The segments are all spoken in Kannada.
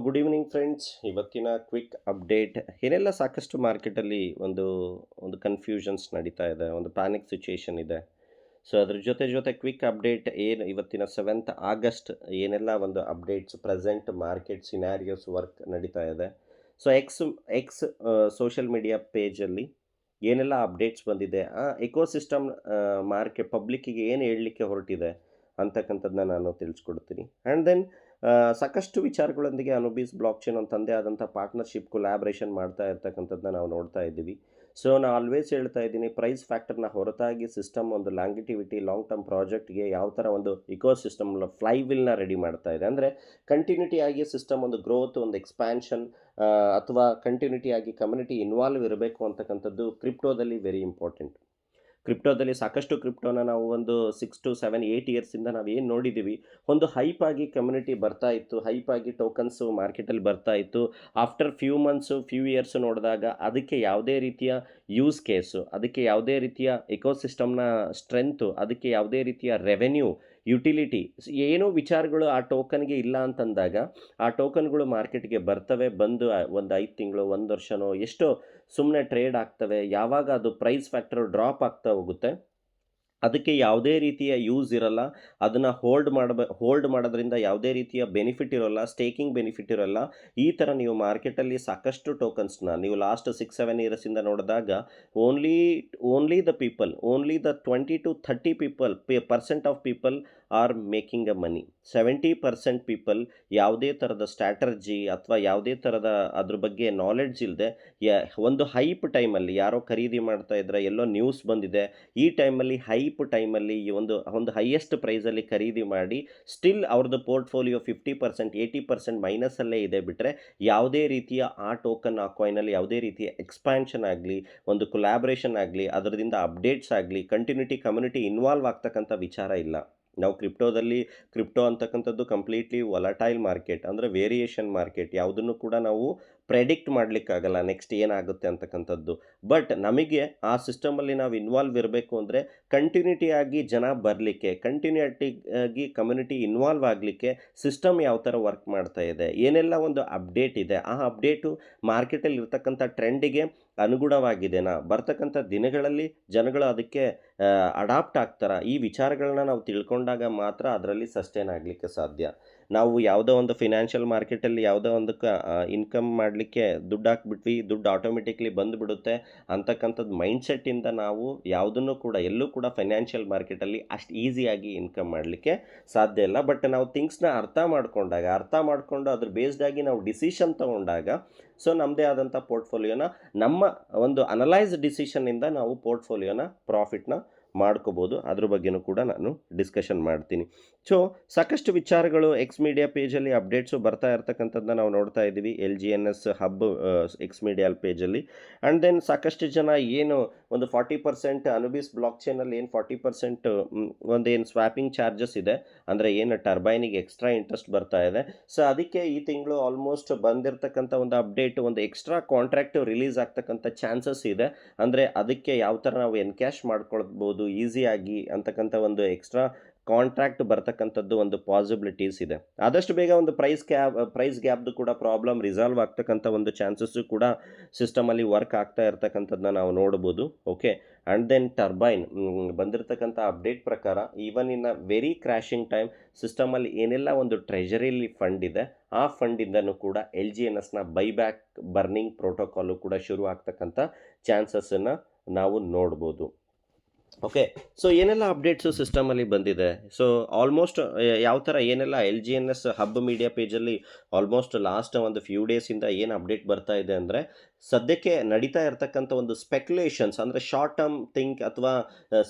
Good evening friends. ಇವತ್ತಿನ ಕ್ವಿಕ್ ಅಪ್ಡೇಟ್ ಏನೆಲ್ಲ ಸಾಕಷ್ಟು ಮಾರ್ಕೆಟಲ್ಲಿ ಒಂದು ಒಂದು ಕನ್ಫ್ಯೂಷನ್ಸ್ ನಡೀತಾ ಇದೆ, ಒಂದು ಪ್ಯಾನಿಕ್ ಸಿಚುಯೇಷನ್ ಇದೆ. ಸೊ ಅದ್ರ ಜೊತೆ ಜೊತೆ ಕ್ವಿಕ್ ಅಪ್ಡೇಟ್ ಏನು ಇವತ್ತಿನ 7th ಆಗಸ್ಟ್ ಏನೆಲ್ಲ ಒಂದು updates present market scenarios work ನಡೀತಾ ಇದೆ. ಸೊ ಎಕ್ಸ್ ಸೋಷಿಯಲ್ ಮೀಡಿಯಾ ಪೇಜಲ್ಲಿ ಏನೆಲ್ಲ ಅಪ್ಡೇಟ್ಸ್ ಬಂದಿದೆ, ಆ ಎಕೋಸಿಸ್ಟಮ್ ಪಬ್ಲಿಕ್ಕಿಗೆ ಏನು ಹೇಳಲಿಕ್ಕೆ ಹೊರಟಿದೆ ಅಂತಕ್ಕಂಥದ್ದನ್ನ ನಾನು ತಿಳಿಸ್ಕೊಡ್ತೀನಿ. ಆ್ಯಂಡ್ ದೆನ್ ಸಾಕಷ್ಟು ವಿಚಾರಗಳೊಂದಿಗೆ ಅನುಬೀಸ್ ಬ್ಲಾಕ್ ಚೈನ್ ಒಂದು ತಂದೆ ಆದಂಥ ಪಾರ್ಟ್ನರ್ಶಿಪ್ ಕೊಲ್ಯಾಬ್ರೇಷನ್ ಮಾಡ್ತಾ ಇರ್ತಕ್ಕಂಥದ್ದನ್ನ ನಾವು ನೋಡ್ತಾ ಇದ್ದೀವಿ. ಸೊ ನಾನು ಆಲ್ವೇಸ್ ಹೇಳ್ತಾ ಇದ್ದೀನಿ, ಪ್ರೈಸ್ ಫ್ಯಾಕ್ಟರ್ನ ಹೊರತಾಗಿ ಸಿಸ್ಟಮ್ ಒಂದು ಲಾಂಗಿಟಿವಿಟಿ ಲಾಂಗ್ ಟರ್ಮ್ ಪ್ರಾಜೆಕ್ಟ್ಗೆ ಯಾವ ಥರ ಒಂದು ಇಕೋಸಿಸ್ಟಮ್ ಫ್ಲೈ ವಿಲ್ನ ರೆಡಿ ಮಾಡ್ತಾ ಇದೆ. ಅಂದರೆ ಕಂಟಿನ್ಯೂಟಿ ಆಗಿ ಸಿಸ್ಟಮ್ ಒಂದು ಗ್ರೋತ್, ಒಂದು ಎಕ್ಸ್ಪ್ಯಾನ್ಷನ್ ಅಥವಾ ಕಂಟಿನ್ಯೂಟಿ ಆಗಿ ಕಮ್ಯುನಿಟಿ ಇನ್ವಾಲ್ವ್ ಇರಬೇಕು ಅಂತಕ್ಕಂಥದ್ದು ಕ್ರಿಪ್ಟೋದಲ್ಲಿ ವೆರಿ ಇಂಪಾರ್ಟೆಂಟ್. ಕ್ರಿಪ್ಟೋದಲ್ಲಿ ಸಾಕಷ್ಟು ಕ್ರಿಪ್ಟೋನ ನಾವು ಒಂದು 6 to 7 8 ಇಯರ್ಸಿಂದ ನಾವು ಏನು ನೋಡಿದ್ದೀವಿ, ಒಂದು ಹೈಪ್ ಆಗಿ ಕಮ್ಯುನಿಟಿ ಬರ್ತಾ ಇತ್ತು, ಹೈಪ್ ಆಗಿ ಟೋಕನ್ಸು ಮಾರ್ಕೆಟಲ್ಲಿ ಬರ್ತಾ ಇತ್ತು. After few months few years ನೋಡಿದಾಗ ಅದಕ್ಕೆ ಯಾವುದೇ ರೀತಿಯ ಯೂಸ್ ಕೇಸು, ಅದಕ್ಕೆ ಯಾವುದೇ ರೀತಿಯ ಎಕೋಸಿಸ್ಟಮ್ನ ಸ್ಟ್ರೆಂತು, ಅದಕ್ಕೆ ಯಾವುದೇ ರೀತಿಯ ರೆವೆನ್ಯೂ ಯುಟಿಲಿಟಿ ಏನೋ ವಿಚಾರಗಳು ಆ ಟೋಕನ್ಗೆ ಇಲ್ಲ ಅಂತಂದಾಗ ಆ ಟೋಕನ್ಗಳು ಮಾರ್ಕೆಟ್ಗೆ ಬರ್ತವೆ. ಬಂದು ಒಂದು 5 ತಿಂಗಳು 1 ವರ್ಷನೋ ಎಷ್ಟೋ ಸುಮ್ಮನೆ ಟ್ರೇಡ್ ಆಗ್ತವೆ. ಯಾವಾಗ ಅದು ಪ್ರೈಸ್ ಫ್ಯಾಕ್ಟರ್ ಡ್ರಾಪ್ ಆಗ್ತಾ ಹೋಗುತ್ತೆ, ಅದಕ್ಕೆ ಯಾವುದೇ ರೀತಿಯ ಯೂಸ್ ಇರಲ್ಲ. ಅದನ್ನು ಹೋಲ್ಡ್ ಮಾಡೋದ್ರಿಂದ ಯಾವುದೇ ರೀತಿಯ ಬೆನಿಫಿಟ್ ಇರೋಲ್ಲ, ಸ್ಟೇಕಿಂಗ್ ಬೆನಿಫಿಟ್ ಇರೋಲ್ಲ. ಈ ಥರ ನೀವು ಮಾರ್ಕೆಟಲ್ಲಿ ಸಾಕಷ್ಟು ಟೋಕನ್ಸ್ನ ನೀವು ಲಾಸ್ಟ್ 6-7 ಇಯರ್ಸಿಂದ ನೋಡಿದಾಗ only only the 20 to 30 percent of people are making a money. 70% people ಯಾವುದೇ ಥರದ ಸ್ಟ್ರಾಟರ್ಜಿ ಅಥವಾ ಯಾವುದೇ ಥರದ ಅದ್ರ ಬಗ್ಗೆ ನಾಲೆಡ್ಜ್ ಇಲ್ಲದೆ ಒಂದು ಹೈಪ್ ಟೈಮಲ್ಲಿ ಯಾರೋ ಖರೀದಿ ಮಾಡ್ತಾ ಇದ್ರೆ, ಎಲ್ಲೋ ನ್ಯೂಸ್ ಬಂದಿದೆ, ಈ ಟೈಮಲ್ಲಿ ಹೈಪ್ ಟೈಮಲ್ಲಿ ಈ ಒಂದು ಹೈಯೆಸ್ಟ್ ಪ್ರೈಸಲ್ಲಿ ಖರೀದಿ ಮಾಡಿ ಸ್ಟಿಲ್ ಅವ್ರದ್ದು ಪೋರ್ಟ್ಫೋಲಿಯೋ 50% 80% ಮೈನಸಲ್ಲೇ ಇದೆ. ಬಿಟ್ಟರೆ ಯಾವುದೇ ರೀತಿಯ ಆ ಟೋಕನ್ ಆ ಕಾಯಿನಲ್ಲಿ ಯಾವುದೇ ರೀತಿಯ ಎಕ್ಸ್ಪ್ಯಾನ್ಷನ್ ಆಗಲಿ, ಒಂದು ಕೊಲ್ಯಾಬ್ರೇಷನ್ ಆಗಲಿ, ಅದರಿಂದ ಅಪ್ಡೇಟ್ಸ್ ಆಗಲಿ, ಕಂಟಿನ್ಯೂಟಿ ಕಮ್ಯುನಿಟಿ ಇನ್ವಾಲ್ವ್ ಆಗ್ತಕ್ಕಂಥ ವಿಚಾರ ಇಲ್ಲ. ನಾವು ಕ್ರಿಪ್ಟೋ ಅಂತಕ್ಕಂಥದ್ದು ಕಂಪ್ಲೀಟ್ಲಿ ವೊಲಟೈಲ್ ಮಾರ್ಕೆಟ್, ಅಂದರೆ ವೇರಿಯೇಷನ್ ಮಾರ್ಕೆಟ್. ಯಾವುದನ್ನು ಕೂಡ ನಾವು ಪ್ರೆಡಿಕ್ಟ್ ಮಾಡಲಿಕ್ಕಾಗಲ್ಲ ನೆಕ್ಸ್ಟ್ ಏನಾಗುತ್ತೆ ಅಂತಕ್ಕಂಥದ್ದು. ಬಟ್ ನಮಗೆ ಆ ಸಿಸ್ಟಮಲ್ಲಿ ನಾವು ಇನ್ವಾಲ್ವ್ ಇರಬೇಕು ಅಂದರೆ ಕಂಟಿನ್ಯೂಟಿ ಆಗಿ ಜನ ಬರಲಿಕ್ಕೆ, ಕಂಟಿನ್ಯೂಟಿ ಆಗಿ ಕಮ್ಯುನಿಟಿ ಇನ್ವಾಲ್ವ್ ಆಗಲಿಕ್ಕೆ ಸಿಸ್ಟಮ್ ಯಾವ ಥರ ವರ್ಕ್ ಮಾಡ್ತಾ ಇದೆ, ಏನೆಲ್ಲ ಒಂದು ಅಪ್ಡೇಟ್ ಇದೆ, ಆ ಅಪ್ಡೇಟು ಮಾರ್ಕೆಟಲ್ಲಿ ಇರ್ತಕ್ಕಂಥ ಟ್ರೆಂಡಿಗೆ ಅನುಗುಣವಾಗಿದೆನಾ, ಬರ್ತಕ್ಕಂಥ ದಿನಗಳಲ್ಲಿ ಜನಗಳು ಅದಕ್ಕೆ ಅಡಾಪ್ಟ್ ಆಗ್ತಾರಾ, ಈ ವಿಚಾರಗಳನ್ನ ನಾವು ತಿಳ್ಕೊಂಡಾಗ ಮಾತ್ರ ಅದರಲ್ಲಿ ಸಸ್ಟೈನ್ ಆಗಲಿಕ್ಕೆ ಸಾಧ್ಯ. ನಾವು ಯಾವುದೋ ಒಂದು ಫಿನಾನ್ಷಿಯಲ್ ಮಾರ್ಕೆಟಲ್ಲಿ ಯಾವುದೋ ಒಂದಕ್ಕೆ ಇನ್ಕಮ್ ಮಾಡಲಿಕ್ಕೆ ದುಡ್ಡು ಹಾಕ್ಬಿಟ್ವಿ, ದುಡ್ಡು ಆಟೋಮೆಟಿಕ್ಲಿ ಬಂದುಬಿಡುತ್ತೆ ಅಂತಕ್ಕಂಥದ್ದು ಮೈಂಡ್ಸೆಟ್ಟಿಂದ ನಾವು ಯಾವುದನ್ನು ಕೂಡ ಎಲ್ಲೂ ಕೂಡ ಫೈನಾನ್ಷಿಯಲ್ ಮಾರ್ಕೆಟಲ್ಲಿ ಅಷ್ಟು ಈಸಿಯಾಗಿ ಇನ್ಕಮ್ ಮಾಡಲಿಕ್ಕೆ ಸಾಧ್ಯ ಇಲ್ಲ. ಬಟ್ ನಾವು ಥಿಂಗ್ಸ್ನ ಅರ್ಥ ಮಾಡಿಕೊಂಡು ಅದ್ರ ಬೇಸ್ಡಾಗಿ ನಾವು ಡಿಸಿಷನ್ ತೊಗೊಂಡಾಗ ಸೊ ನಮ್ಮದೇ ಆದಂಥ ಪೋರ್ಟ್ಫೋಲಿಯೋನ ನಮ್ಮ ಒಂದು ಅನಲೈಸ್ ಡಿಸಿಷನ್ನಿಂದ ನಾವು ಪೋರ್ಟ್ಫೋಲಿಯೋನ ಪ್ರಾಫಿಟ್ನ ಮಾಡ್ಕೋಬೋದು. ಅದ್ರ ಬಗ್ಗೆನೂ ಕೂಡ ನಾನು ಡಿಸ್ಕಷನ್ ಮಾಡ್ತೀನಿ. ಸೊ ಸಾಕಷ್ಟು ವಿಚಾರಗಳು ಎಕ್ಸ್ ಮೀಡಿಯಾ ಪೇಜಲ್ಲಿ ಅಪ್ಡೇಟ್ಸು ಬರ್ತಾ ಇರ್ತಕ್ಕಂಥದ್ದನ್ನ ನಾವು ನೋಡ್ತಾ ಇದ್ದೀವಿ. LGNS ಹಬ್ ಎಕ್ಸ್ ಮೀಡಿಯಾ ಪೇಜಲ್ಲಿ. ಆ್ಯಂಡ್ ದೆನ್ ಸಾಕಷ್ಟು ಜನ ಏನು ಒಂದು 40% ಅನುಬಿಸ್ ಬ್ಲಾಕ್ ಚೈನಲ್ಲಿ ಏನು 40% ಒಂದೇನು ಸ್ವ್ಯಾಪಿಂಗ್ ಚಾರ್ಜಸ್ ಇದೆ, ಅಂದರೆ ಏನು ಟರ್ಬೈನಿಗೆ ಎಕ್ಸ್ಟ್ರಾ ಇಂಟ್ರೆಸ್ಟ್ ಬರ್ತಾ ಇದೆ. ಸೊ ಅದಕ್ಕೆ ಈ ತಿಂಗಳು ಆಲ್ಮೋಸ್ಟ್ ಬಂದಿರತಕ್ಕಂಥ ಒಂದು ಅಪ್ಡೇಟ್, ಒಂದು ಎಕ್ಸ್ಟ್ರಾ ಕಾಂಟ್ರಾಕ್ಟ್ ರಿಲೀಸ್ ಆಗ್ತಕ್ಕಂಥ ಚಾನ್ಸಸ್ ಇದೆ. ಅಂದರೆ ಅದಕ್ಕೆ ಯಾವ ಥರ ನಾವು ಎನ್ಕ್ಯಾಶ್ ಮಾಡ್ಕೊಳ್ಬೋದು ಈಸಿಯಾಗಿ ಅಂತಕ್ಕಂಥ ಒಂದು ಎಕ್ಸ್ಟ್ರಾ ಕಾಂಟ್ರಾಕ್ಟ್ ಬರ್ತಕ್ಕಂಥದ್ದು ಒಂದು ಪಾಸಿಬಿಲಿಟೀಸ್ ಇದೆ. ಆದಷ್ಟು ಬೇಗ ಒಂದು ಪ್ರೈಸ್ ಗ್ಯಾಪ್ದು ಕೂಡ ಪ್ರಾಬ್ಲಮ್ ರಿಸಾಲ್ವ್ ಆಗ್ತಕ್ಕಂಥ ಒಂದು ಚಾನ್ಸಸ್ಸು ಕೂಡ ಸಿಸ್ಟಮಲ್ಲಿ ವರ್ಕ್ ಆಗ್ತಾ ಇರ್ತಕ್ಕಂಥದ್ದನ್ನ ನಾವು ನೋಡ್ಬೋದು. ಓಕೆ. ಆ್ಯಂಡ್ ದೆನ್ ಟರ್ಬೈನ್ ಬಂದಿರತಕ್ಕಂಥ ಅಪ್ಡೇಟ್ ಪ್ರಕಾರ even in a very crashing time ಸಿಸ್ಟಮಲ್ಲಿ ಏನೆಲ್ಲ ಒಂದು ಟ್ರೆಜರಿಲಿ ಫಂಡ್ ಇದೆ, ಆ ಫಂಡಿಂದನೂ ಕೂಡ LGNSನ ಬೈಬ್ಯಾಕ್ ಬರ್ನಿಂಗ್ ಪ್ರೋಟೋಕಾಲು ಕೂಡ ಶುರು ಆಗ್ತಕ್ಕಂಥ ಚಾನ್ಸಸ್ಸನ್ನು ನಾವು ನೋಡ್ಬೋದು. ಓಕೆ. ಸೊ ಏನೆಲ್ಲ ಅಪ್ಡೇಟ್ಸು ಸಿಸ್ಟಮಲ್ಲಿ ಬಂದಿದೆ, ಸೊ ಆಲ್ಮೋಸ್ಟ್ ಯಾವ ಥರ ಏನೆಲ್ಲ LGNS ಹಬ್ ಮೀಡಿಯಾ ಪೇಜಲ್ಲಿ ಆಲ್ಮೋಸ್ಟ್ ಲಾಸ್ಟ್ ಒಂದು ಫ್ಯೂ ಡೇಸಿಂದ ಏನು ಅಪ್ಡೇಟ್ ಬರ್ತಾ ಇದೆ ಅಂದರೆ, ಸದ್ಯಕ್ಕೆ ನಡೀತಾ ಇರ್ತಕ್ಕಂಥ ಒಂದು ಸ್ಪೆಕ್ಯುಲೇಷನ್ಸ್, ಅಂದರೆ ಶಾರ್ಟ್ ಟರ್ಮ್ ಥಿಂಕ್ ಅಥವಾ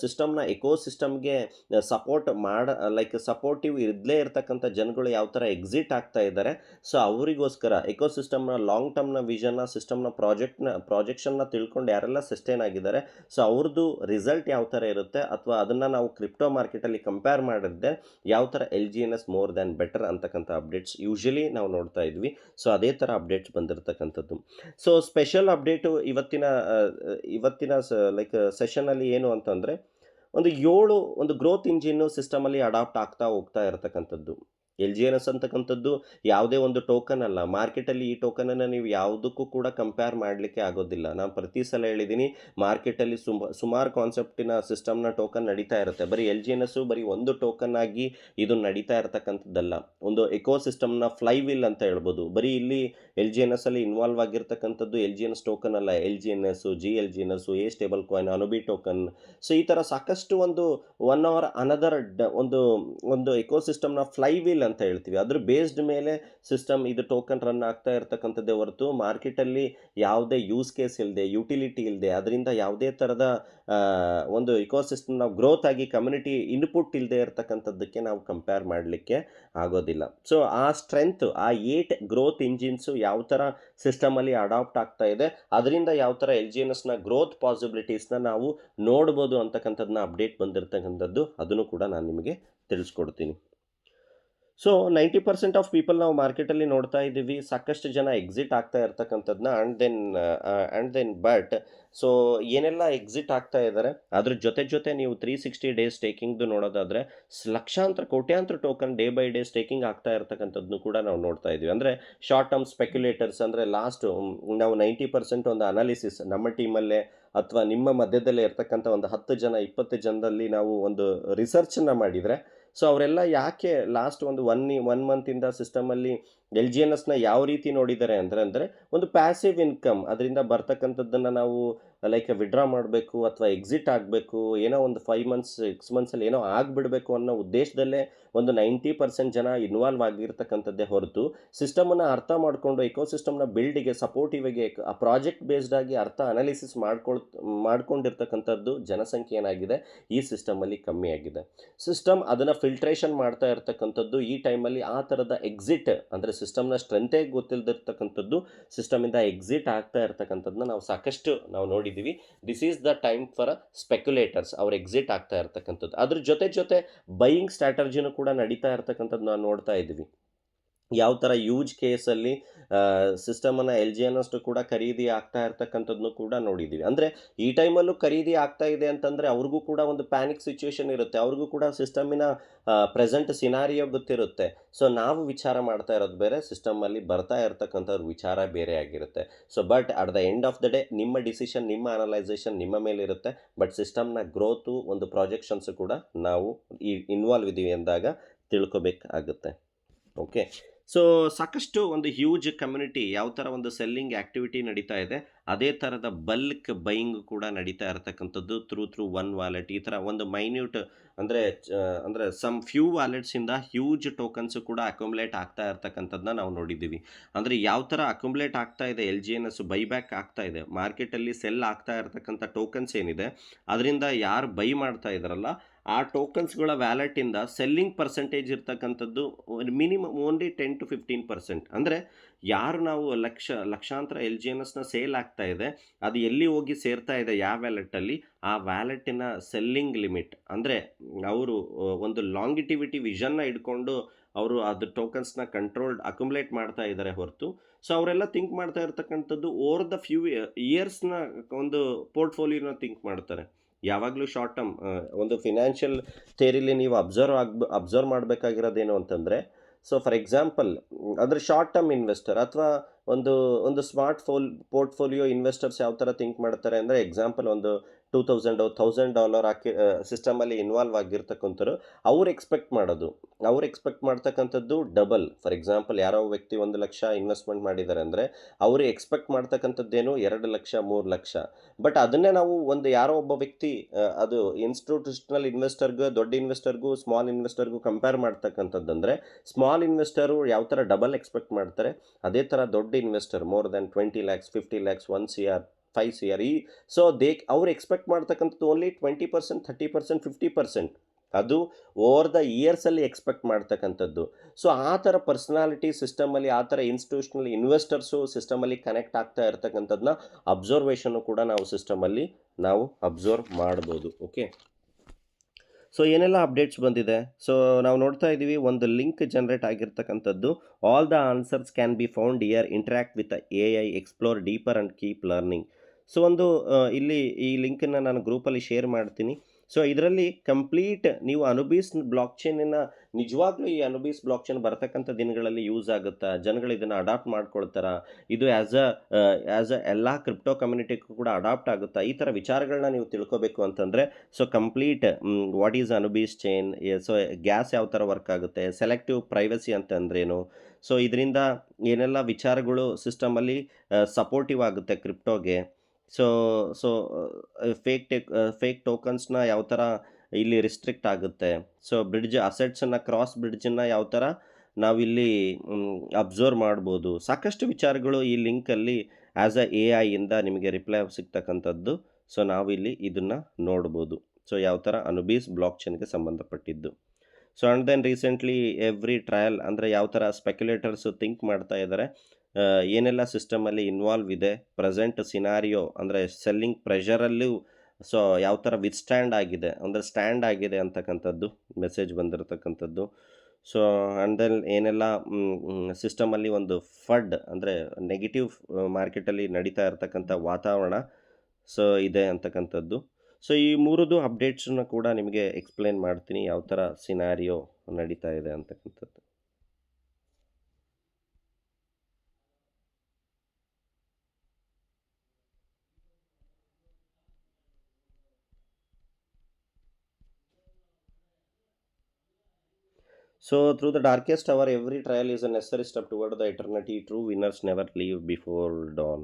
ಸಿಸ್ಟಮ್ನ ಎಕೋಸಿಸ್ಟಮ್ಗೆ ಸಪೋರ್ಟಿವ್ ಇರದೇ ಇರ್ತಕ್ಕಂಥ ಜನಗಳು ಯಾವ ಥರ ಎಕ್ಸಿಟ್ ಆಗ್ತಾ ಇದ್ದಾರೆ. ಸೊ ಅವರಿಗೋಸ್ಕರ ಎಕೋಸಿಸ್ಟಮ್ನ ಲಾಂಗ್ ಟರ್ಮ್ನ ವಿಷನ್ನ, ಸಿಸ್ಟಮ್ನ ಪ್ರಾಜೆಕ್ಷನ್ನ ತಿಳ್ಕೊಂಡು ಯಾರೆಲ್ಲ ಸಸ್ಟೈನ್ ಆಗಿದ್ದಾರೆ, ಸೊ ಅವ್ರದ್ದು ರಿಸಲ್ಟ್ ಯಾವ ಥರ ಇರುತ್ತೆ ಅಥವಾ ಅದನ್ನು ನಾವು ಕ್ರಿಪ್ಟೋ ಮಾರ್ಕೆಟಲ್ಲಿ ಕಂಪೇರ್ ಮಾಡಿದ್ರೆ ಯಾವ ಥರ LGNS ಮೋರ್ ದ್ಯಾನ್ ಬೆಟರ್ ಅಂತಕ್ಕಂಥ ಅಪ್ಡೇಟ್ಸ್ ಯೂಶಲಿ ನಾವು ನೋಡ್ತಾ ಇದ್ವಿ. ಸೊ ಅದೇ ಥರ ಅಪ್ಡೇಟ್ಸ್ ಬಂದಿರತಕ್ಕಂಥದ್ದು. ಸೊ ಸ್ಪೆಷಲ್ ಅಪ್ಡೇಟು ಇವತ್ತಿನ ಸೆಷನಲ್ಲಿ ಏನು ಅಂತಂದರೆ, ಒಂದು ಗ್ರೋತ್ ಇಂಜಿನ್ನು ಸಿಸ್ಟಮಲ್ಲಿ ಅಡಾಪ್ಟ್ ಆಗ್ತಾ ಹೋಗ್ತಾ ಇರತಕ್ಕಂಥದ್ದು. LGNS ಅಂತಕ್ಕಂಥದ್ದು ಯಾವುದೇ ಒಂದು ಟೋಕನ್ ಅಲ್ಲ. ಮಾರ್ಕೆಟಲ್ಲಿ ಈ ಟೋಕನನ್ನು ನೀವು ಯಾವುದಕ್ಕೂ ಕೂಡ ಕಂಪೇರ್ ಮಾಡಲಿಕ್ಕೆ ಆಗೋದಿಲ್ಲ. ನಾನು ಪ್ರತಿ ಸಲ ಹೇಳಿದ್ದೀನಿ, ಮಾರ್ಕೆಟಲ್ಲಿ ಸುಮಾರು ಕಾನ್ಸೆಪ್ಟಿನ ಸಿಸ್ಟಮ್‌ನ ಟೋಕನ್ ನಡೀತಾ ಇರುತ್ತೆ. ಬರೀ LGNS ಬರೀ ಒಂದು ಟೋಕನ್ ಆಗಿ ಇದು ನಡೀತಾ ಇರತಕ್ಕಂಥದ್ದಲ್ಲ. ಒಂದು ಎಕೋಸಿಸ್ಟಮ್‌ನ ಫ್ಲೈ ವೀಲ್ ಅಂತ ಹೇಳ್ಬೋದು. ಬರೀ ಇಲ್ಲಿ LGNS ಅಲ್ಲಿ ಇನ್ವಾಲ್ವ್ ಆಗಿರ್ತಕ್ಕಂಥದ್ದು LGNS ಟೋಕನ್ ಅಲ್ಲ. LGNS, GLGNS, a stable coin, Anubis token. So ಈ ಥರ ಸಾಕಷ್ಟು ಒಂದು ಒನ್ ಆರ್ ಅನದರ್ ಒಂದು ಒಂದು ಎಕೋಸಿಸ್ಟಮ್‌ನ ಫ್ಲೈ ವೀಲ್ ಅಂತ ಹೇಳ್ತೀವಿ. ಅದ್ರ ಬೇಸ್ಡ್ ಮೇಲೆ ಸಿಸ್ಟಮ್ ಇದು ಟೋಕನ್ ರನ್ ಆಗ್ತಾ ಇರತಕ್ಕಂಥದ್ದೇ ಹೊರತು ಮಾರ್ಕೆಟಲ್ಲಿ ಯಾವುದೇ ಯೂಸ್ ಕೇಸ್ ಇಲ್ಲದೆ, ಯುಟಿಲಿಟಿ ಇಲ್ಲದೆ, ಅದರಿಂದ ಯಾವುದೇ ಥರದ ಒಂದು ಇಕೋಸಿಸ್ಟಮ್‌ನ ಗ್ರೋತ್ ಆಗಿ ಕಮ್ಯುನಿಟಿ ಇನ್ಪುಟ್ ಇಲ್ಲದೆ ಇರತಕ್ಕಂಥದ್ದಕ್ಕೆ ನಾವು ಕಂಪೇರ್ ಮಾಡಲಿಕ್ಕೆ ಆಗೋದಿಲ್ಲ. ಸೊ ಆ ಸ್ಟ್ರೆಂತ್, ಆ 8 ಗ್ರೋತ್ ಇಂಜಿನ್ಸು ಯಾವ ಥರ ಸಿಸ್ಟಮಲ್ಲಿ ಅಡಾಪ್ಟ್ ಆಗ್ತಾ ಇದೆ, ಅದರಿಂದ ಯಾವ ಥರ LGNSನ ಗ್ರೋತ್ ಪಾಸಿಬಿಲಿಟೀಸ್‌ನ ನಾವು ನೋಡ್ಬೋದು ಅಂತಕ್ಕಂಥದ್ದನ್ನ ಅಪ್ಡೇಟ್ ಬಂದಿರತಕ್ಕಂಥದ್ದು, ಅದನ್ನು ಕೂಡ ನಾನು ನಿಮಗೆ ತಿಳಿಸ್ಕೊಡ್ತೀನಿ. ಸೊ 90% ಆಫ್ ಪೀಪಲ್ ನಾವು ಮಾರ್ಕೆಟಲ್ಲಿ ನೋಡ್ತಾ ಇದ್ದೀವಿ, ಸಾಕಷ್ಟು ಜನ ಎಕ್ಸಿಟ್ ಆಗ್ತಾ ಇರ್ತಕ್ಕಂಥದ್ದನ್ನ ಬಟ್ ಸೊ ಏನೆಲ್ಲ ಎಕ್ಸಿಟ್ ಆಗ್ತಾ ಇದ್ದಾರೆ, ಅದ್ರ ಜೊತೆ ನೀವು 360 ಡೇಸ್ ಸ್ಟೇಕಿಂಗ್ದು ನೋಡೋದಾದರೆ ಲಕ್ಷಾಂತರ ಕೋಟ್ಯಾಂತರ token day by day staking ಆಗ್ತಾ ಇರ್ತಕ್ಕಂಥದ್ದನ್ನು ಕೂಡ ನಾವು ನೋಡ್ತಾ ಇದ್ದೀವಿ. ಅಂದರೆ ಶಾರ್ಟ್ ಟರ್ಮ್ ಸ್ಪೆಕ್ಯುಲೇಟರ್ಸ್, ಅಂದರೆ ನಾವು 90% ಒಂದು ಅನಾಲಿಸಿಸ್ ನಮ್ಮ ಟೀಮಲ್ಲೇ ಅಥವಾ ನಿಮ್ಮ ಮಧ್ಯದಲ್ಲೇ ಇರ್ತಕ್ಕಂಥ ಒಂದು 10 ಜನ 20 ಜನದಲ್ಲಿ ನಾವು ಒಂದು ರಿಸರ್ಚನ್ನು ಮಾಡಿದರೆ, ಸೊ ಅವರೆಲ್ಲ ಯಾಕೆ ಲಾಸ್ಟ್ ಒಂದು 1 ಮಂತಿಂದ ಸಿಸ್ಟಮಲ್ಲಿ LGNSನ ಯಾವ ರೀತಿ ನೋಡಿದ್ದಾರೆ ಅಂದರೆ ಒಂದು ಪ್ಯಾಸಿವ್ ಇನ್ಕಮ್, ಅದರಿಂದ ಬರ್ತಕ್ಕಂಥದ್ದನ್ನು ನಾವು ಲೈಕ್ ವಿಡ್ರಾ ಮಾಡಬೇಕು ಅಥವಾ ಎಕ್ಸಿಟ್ ಆಗಬೇಕು, ಏನೋ ಒಂದು 5 ಮಂತ್ಸ್ 6 ಮಂತ್ಸಲ್ಲಿ ಏನೋ ಆಗಿಬಿಡಬೇಕು ಅನ್ನೋ ಉದ್ದೇಶದಲ್ಲೇ ಒಂದು 90% ಜನ ಇನ್ವಾಲ್ವ್ ಆಗಿರ್ತಕ್ಕಂಥದ್ದೇ ಹೊರತು ಸಿಸ್ಟಮನ್ನು ಅರ್ಥ ಮಾಡಿಕೊಂಡು ಎಕೋಸಿಸ್ಟಮ್ನ ಬಿಲ್ಡಿಗೆ ಸಪೋರ್ಟಿವಿಗೆ ಆ ಪ್ರಾಜೆಕ್ಟ್ ಬೇಸ್ಡ್ ಆಗಿ ಅರ್ಥ ಅನಾಲಿಸಿಸ್ ಮಾಡ್ಕೊಂಡಿರ್ತಕ್ಕಂಥದ್ದು ಜನಸಂಖ್ಯೆ ಏನಾಗಿದೆ ಈ ಸಿಸ್ಟಮಲ್ಲಿ ಕಮ್ಮಿ ಆಗಿದೆ. ಸಿಸ್ಟಮ್ ಅದನ್ನು ಫಿಲ್ಟ್ರೇಷನ್ ಮಾಡ್ತಾ ಇರ್ತಕ್ಕಂಥದ್ದು ಈ ಟೈಮಲ್ಲಿ ಆ ಥರದ ಎಕ್ಸಿಟ್, ಅಂದರೆ ಸಿಸ್ಟಮ್ನ ಸ್ಟ್ರೆಂತೇ ಗೊತ್ತಿಲ್ಲದಿರ್ತಕ್ಕಂಥದ್ದು ಸಿಸ್ಟಮಿಂದ ಎಕ್ಸಿಟ್ ಆಗ್ತಾ ಇರ್ತಕ್ಕಂಥದ್ದನ್ನ ನಾವು ಸಾಕಷ್ಟು ನೋಡಿದ್ದೀವಿ. This is the time for speculators, ಅವ್ರು ಎಕ್ಸಿಟ್ ಆಗ್ತಾ ಇರ್ತಕ್ಕಂಥದ್ದು. ಅದ್ರ ಜೊತೆ ಬೈಯಿಂಗ್ ಸ್ಟ್ರಾಟಜಿನೂ ಕೂಡ ನಡೀತಾ ಇರ್ತಕ್ಕಂಥದ್ದು ನಾವು ನೋಡ್ತಾ ಇದ್ದೀವಿ. ಯಾವ ಥರ ಯೂಜ್ ಕೇಸಲ್ಲಿ ಸಿಸ್ಟಮನ್ನು LGNS ಕೂಡ ಖರೀದಿ ಆಗ್ತಾ ಇರ್ತಕ್ಕಂಥದ್ದನ್ನು ಕೂಡ ನೋಡಿದ್ದೀವಿ. ಅಂದರೆ ಈ ಟೈಮಲ್ಲೂ ಖರೀದಿ ಆಗ್ತಾ ಇದೆ ಅಂತಂದರೆ ಅವ್ರಿಗೂ ಕೂಡ ಒಂದು ಪ್ಯಾನಿಕ್ ಸಿಚುವೇಶನ್ ಇರುತ್ತೆ, ಅವ್ರಿಗೂ ಕೂಡ ಸಿಸ್ಟಮಿನ ಪ್ರೆಸೆಂಟ್ ಸಿನಾರಿಯೋ ಗೊತ್ತಿರುತ್ತೆ. ಸೊ ನಾವು ವಿಚಾರ ಮಾಡ್ತಾ ಇರೋದು ಬೇರೆ, ಸಿಸ್ಟಮಲ್ಲಿ ಬರ್ತಾ ಇರ್ತಕ್ಕಂಥವ್ರ ವಿಚಾರ ಬೇರೆ ಆಗಿರುತ್ತೆ. So but at the end of the day ನಿಮ್ಮ ಡಿಸಿಷನ್, ನಿಮ್ಮ ಅನಲೈಸೇಷನ್ ನಿಮ್ಮ ಮೇಲಿರುತ್ತೆ. ಬಟ್ ಸಿಸ್ಟಮ್ನ ಗ್ರೋತು ಒಂದು ಪ್ರಾಜೆಕ್ಷನ್ಸು ಕೂಡ ನಾವು ಇನ್ವಾಲ್ವ್ ಇದ್ದೀವಿ ಅಂದಾಗ ತಿಳ್ಕೊಬೇಕಾಗುತ್ತೆ. ಓಕೆ, ಸೊ ಸಾಕಷ್ಟು ಒಂದು ಹ್ಯೂಜ್ ಕಮ್ಯುನಿಟಿ ಯಾವ ಥರ ಒಂದು ಸೆಲ್ಲಿಂಗ್ ಆ್ಯಕ್ಟಿವಿಟಿ ನಡೀತಾ ಇದೆ, ಅದೇ ಥರದ ಬಲ್ಕ್ ಬೈಯಿಂಗ್ ಕೂಡ ನಡೀತಾ ಇರತಕ್ಕಂಥದ್ದು ಥ್ರೂ ಒನ್ ವಾಲೆಟ್. ಈ ಥರ ಒಂದು ಮೈನ್ಯೂಟ್ ಅಂದರೆ ಸಮ್ ಫ್ಯೂ ವ್ಯಾಲೆಟ್ಸಿಂದ ಹ್ಯೂಜ್ ಟೋಕನ್ಸು ಕೂಡ ಅಕ್ಯುಮುಲೇಟ್ ಆಗ್ತಾ ಇರ್ತಕ್ಕಂಥದ್ದನ್ನ ನಾವು ನೋಡಿದ್ದೀವಿ. ಅಂದರೆ ಯಾವ ಥರ ಅಕ್ಯುಮುಲೇಟ್ ಆಗ್ತಾ ಇದೆ, LGNS ಬೈಬ್ಯಾಕ್ ಆಗ್ತಾ ಇದೆ, ಮಾರ್ಕೆಟಲ್ಲಿ ಸೆಲ್ ಆಗ್ತಾ ಇರ್ತಕ್ಕಂಥ ಟೋಕನ್ಸ್ ಏನಿದೆ ಅದರಿಂದ ಯಾರು ಬೈ ಮಾಡ್ತಾ ಇದ್ದಾರಲ್ಲ ಆ ಟೋಕನ್ಸ್ಗಳ ವ್ಯಾಲೆಟಿಂದ ಸೆಲ್ಲಿಂಗ್ ಪರ್ಸೆಂಟೇಜ್ ಇರ್ತಕ್ಕಂಥದ್ದು ಮಿನಿಮಮ್ ಓನ್ಲಿ 10-15%. ಅಂದರೆ ಯಾರು ನಾವು ಲಕ್ಷಾಂತರ LGNSನ ಸೇಲ್ ಆಗ್ತಾ ಇದೆ, ಅದು ಎಲ್ಲಿ ಹೋಗಿ ಸೇರ್ತಾ ಇದೆ ಯಾವ ವ್ಯಾಲೆಟಲ್ಲಿ, ಆ ವ್ಯಾಲೆಟಿನ ಸೆಲ್ಲಿಂಗ್ ಲಿಮಿಟ್, ಅಂದರೆ ಅವರು ಒಂದು ಲಾಂಗಿಟಿವಿಟಿ ವಿಷನ್ನ ಇಟ್ಕೊಂಡು ಅವರು ಅದು ಟೋಕನ್ಸ್ನ ಅಕ್ಯುಮುಲೇಟ್ ಮಾಡ್ತಾ ಇದ್ದಾರೆ ಹೊರತು, ಸೊ ಅವರೆಲ್ಲ ಥಿಂಕ್ ಮಾಡ್ತಾ ಇರ್ತಕ್ಕಂಥದ್ದು ಓವರ್ ದ ಫ್ಯೂ ಇಯರ್ಸ್ನ ಒಂದು ಪೋರ್ಟ್ಫೋಲಿಯೋನ ಥಿಂಕ್ ಮಾಡ್ತಾರೆ. ಯಾವಾಗಲೂ ಶಾರ್ಟ್ ಟರ್ಮ್ ಒಂದು ಫಿನಾನ್ಷಿಯಲ್ ಥಿಯರಿಲಿ ನೀವು ಅಬ್ಸರ್ವ್ ಮಾಡಬೇಕಾಗಿರೋದೇನು ಅಂತಂದರೆ, ಸೊ ಫಾರ್ ಎಕ್ಸಾಂಪಲ್ ಅಂದರೆ ಶಾರ್ಟ್ ಟರ್ಮ್ ಇನ್ವೆಸ್ಟರ್ ಅಥವಾ ಒಂದು ಸ್ಮಾರ್ಟ್ ಪೋರ್ಟ್ಫೋಲಿಯೋ ಇನ್ವೆಸ್ಟರ್ಸ್ ಯಾವ ಥರ ಥಿಂಕ್ ಮಾಡ್ತಾರೆ ಅಂದರೆ, ಎಕ್ಸಾಂಪಲ್ ಒಂದು $2,000 ಹಾಕಿ ಸಿಸ್ಟಮಲ್ಲಿ ಇನ್ವಾಲ್ವ್ ಆಗಿರ್ತಕ್ಕಂಥವ್ರು ಅವ್ರು ಎಕ್ಸ್ಪೆಕ್ಟ್ ಮಾಡ್ತಕ್ಕಂಥದ್ದು ಡಬಲ್. ಫಾರ್ ಎಕ್ಸಾಂಪಲ್ ಯಾರೋ ವ್ಯಕ್ತಿ 1 ಲಕ್ಷ ಇನ್ವೆಸ್ಟ್ಮೆಂಟ್ ಮಾಡಿದ್ದಾರೆ ಅಂದರೆ ಅವರು ಎಕ್ಸ್ಪೆಕ್ಟ್ ಮಾಡ್ತಕ್ಕಂಥದ್ದೇನು 2 ಲಕ್ಷ 3 ಲಕ್ಷ. ಬಟ್ ಅದನ್ನೇ ನಾವು ಯಾರೋ ಒಬ್ಬ ವ್ಯಕ್ತಿ ಅದು ಇನ್ಸ್ಟಿಟ್ಯೂಷನಲ್ ಇನ್ವೆಸ್ಟರ್ಗೂ ದೊಡ್ಡ ಇನ್ವೆಸ್ಟರ್ಗೂ ಸ್ಮಾಲ್ ಇನ್ವೆಸ್ಟರ್ಗೂ ಕಂಪೇರ್ ಮಾಡ್ತಕ್ಕಂಥದ್ದಂದರೆ, ಸ್ಮಾಲ್ ಇನ್ವೆಸ್ಟರು ಯಾವ ಥರ ಡಬಲ್ ಎಕ್ಸ್ಪೆಕ್ಟ್ ಮಾಡ್ತಾರೆ, ಅದೇ ಥರ ದೊಡ್ಡ investor more than 20 lakhs 50 lakhs 1 CR 5 CR so ಅವ್ರು ಎಕ್ಸ್ಪೆಕ್ಟ್ ಮಾಡ್ತಕ್ಕಂಥದ್ದು ಓನ್ಲಿ 20%, 30%, 50%. ಅದು ಓವರ್ ದ ಇಯರ್ಸಲ್ಲಿ ಎಕ್ಸ್ಪೆಕ್ಟ್ ಮಾಡ್ತಕ್ಕಂಥದ್ದು. ಸೊ ಆ ಥರ ಪರ್ಸನಾಲಿಟಿ ಸಿಸ್ಟಮಲ್ಲಿ, ಆ ಥರ ಇನ್ಸ್ಟಿಟ್ಯೂಷನಲ್ ಇನ್ವೆಸ್ಟರ್ಸು ಸಿಸ್ಟಮಲ್ಲಿ ಕನೆಕ್ಟ್ ಆಗ್ತಾ ಇರ್ತಕ್ಕಂಥದ್ದನ್ನ ಅಬ್ಸರ್ವೇಷನ್ನು ಕೂಡ ನಾವು ಸಿಸ್ಟಮಲ್ಲಿ ಅಬ್ಸರ್ವ್ ಮಾಡ್ಬೋದು. ಓಕೆ, ಸೊ ಏನೆಲ್ಲ ಅಪ್ಡೇಟ್ಸ್ ಬಂದಿದೆ, ಸೊ ನಾವು ನೋಡ್ತಾ ಇದ್ದೀವಿ ಒಂದು ಲಿಂಕ್ ಜನರೇಟ್ ಆಗಿರ್ತಕ್ಕಂಥದ್ದು. All the answers can be found here, interact with AI, explore deeper and keep learning. So ಇಲ್ಲಿ ಈ ಲಿಂಕನ್ನು ನಾನು ಗ್ರೂಪಲ್ಲಿ ಶೇರ್ ಮಾಡ್ತೀನಿ. ಸೊ ಇದರಲ್ಲಿ ಕಂಪ್ಲೀಟ್ ನೀವು ಅನುಬೀಸ್ ಬ್ಲಾಕ್ ಚೈನಿನ ನಿಜವಾಗ್ಲೂ ಈ ಅನುಬೀಸ್ ಬ್ಲಾಕ್ ಚೈನ್ ಬರ್ತಕ್ಕಂಥ ದಿನಗಳಲ್ಲಿ ಯೂಸ್ ಆಗುತ್ತಾ? ಜನಗಳು ಇದನ್ನು ಅಡಾಪ್ಟ್ ಮಾಡ್ಕೊಳ್ತಾರಾ? ಇದು ಆ್ಯಸ್ ಅ ಎಲ್ಲ ಕ್ರಿಪ್ಟೋ ಕಮ್ಯುನಿಟಿಗೂ ಕೂಡ ಅಡಾಪ್ಟ್ ಆಗುತ್ತಾ? ಈ ಥರ ವಿಚಾರಗಳನ್ನ ನೀವು ತಿಳ್ಕೋಬೇಕು ಅಂತಂದರೆ, so complete what is Anubis chain, so gas ಯಾವ ಥರ ವರ್ಕ್ ಆಗುತ್ತೆ, ಸೆಲೆಕ್ಟಿವ್ ಪ್ರೈವಸಿ ಅಂತಂದ್ರೇನು, ಸೊ ಇದರಿಂದ ಏನೆಲ್ಲ ವಿಚಾರಗಳು ಸಿಸ್ಟಮಲ್ಲಿ ಸಪೋರ್ಟಿವ್ ಆಗುತ್ತೆ ಕ್ರಿಪ್ಟೋಗೆ. ಸೊ ಸೊ ಫೇಕ್ ಟೋಕನ್ಸ್ನ ಯಾವ ಥರ ಇಲ್ಲಿ ರಿಸ್ಟ್ರಿಕ್ಟ್ ಆಗುತ್ತೆ. ಸೊ ಅಸೆಟ್ಸನ್ನು ಬ್ರಿಡ್ಜನ್ನು ಯಾವ ಥರ ನಾವಿಲ್ಲಿ ಅಬ್ಸರ್ವ್ ಮಾಡ್ಬೋದು. ಸಾಕಷ್ಟು ವಿಚಾರಗಳು ಈ ಲಿಂಕಲ್ಲಿ ಆ್ಯಸ್ ಅ AI ಇಂದ ನಿಮಗೆ ರಿಪ್ಲೈ ಸಿಗ್ತಕ್ಕಂಥದ್ದು. ಸೊ ನಾವಿಲ್ಲಿ ಇದನ್ನು ನೋಡ್ಬೋದು. ಸೊ ಯಾವ ಥರ ಅನುಬೀಸ್ ಬ್ಲಾಕ್ ಚೈನ್ಗೆ ಸಂಬಂಧಪಟ್ಟಿದ್ದು. So and then recently every trial ಅಂದರೆ ಯಾವ ಥರ ಸ್ಪೆಕ್ಯುಲೇಟರ್ಸು ಥಿಂಕ್ ಮಾಡ್ತಾ ಇದ್ದಾರೆ, ಏನೆಲ್ಲ ಸಿಸ್ಟಮಲ್ಲಿ ಇನ್ವಾಲ್ವ್ ಇದೆ, ಪ್ರೆಸೆಂಟ್ ಸಿನಾರಿಯೋ ಅಂದರೆ ಸೆಲ್ಲಿಂಗ್ ಪ್ರೆಷರಲ್ಲೂ ಸೊ ಯಾವ ಥರ ವಿತ್‌ಸ್ಟ್ಯಾಂಡ್ ಆಗಿದೆ, ಅಂದರೆ ಸ್ಟ್ಯಾಂಡ್ ಆಗಿದೆ ಅಂತಕ್ಕಂಥದ್ದು ಮೆಸೇಜ್ ಬಂದಿರತಕ್ಕಂಥದ್ದು. ಸೊ ಆ್ಯಂಡ್ ದೆನ್ ಏನೆಲ್ಲ ಸಿಸ್ಟಮಲ್ಲಿ ಒಂದು ಅಂದರೆ ನೆಗೆಟಿವ್ ಮಾರ್ಕೆಟಲ್ಲಿ ನಡೀತಾ ಇರತಕ್ಕಂಥ ವಾತಾವರಣ ಸೊ ಇದೆ ಅಂತಕ್ಕಂಥದ್ದು. ಸೊ ಈ ಮೂರದು ಅಪ್ಡೇಟ್ಸನ್ನ ಕೂಡ ನಿಮಗೆ ಎಕ್ಸ್‌ಪ್ಲೇನ್ ಮಾಡ್ತೀನಿ, ಯಾವ ಥರ ಸಿನಾರಿಯೋ ನಡೀತಾ ಇದೆ ಅಂತಕ್ಕಂಥದ್ದು. So, through the darkest hour, every trial is a necessary step toward the eternity. True winners never leave before dawn.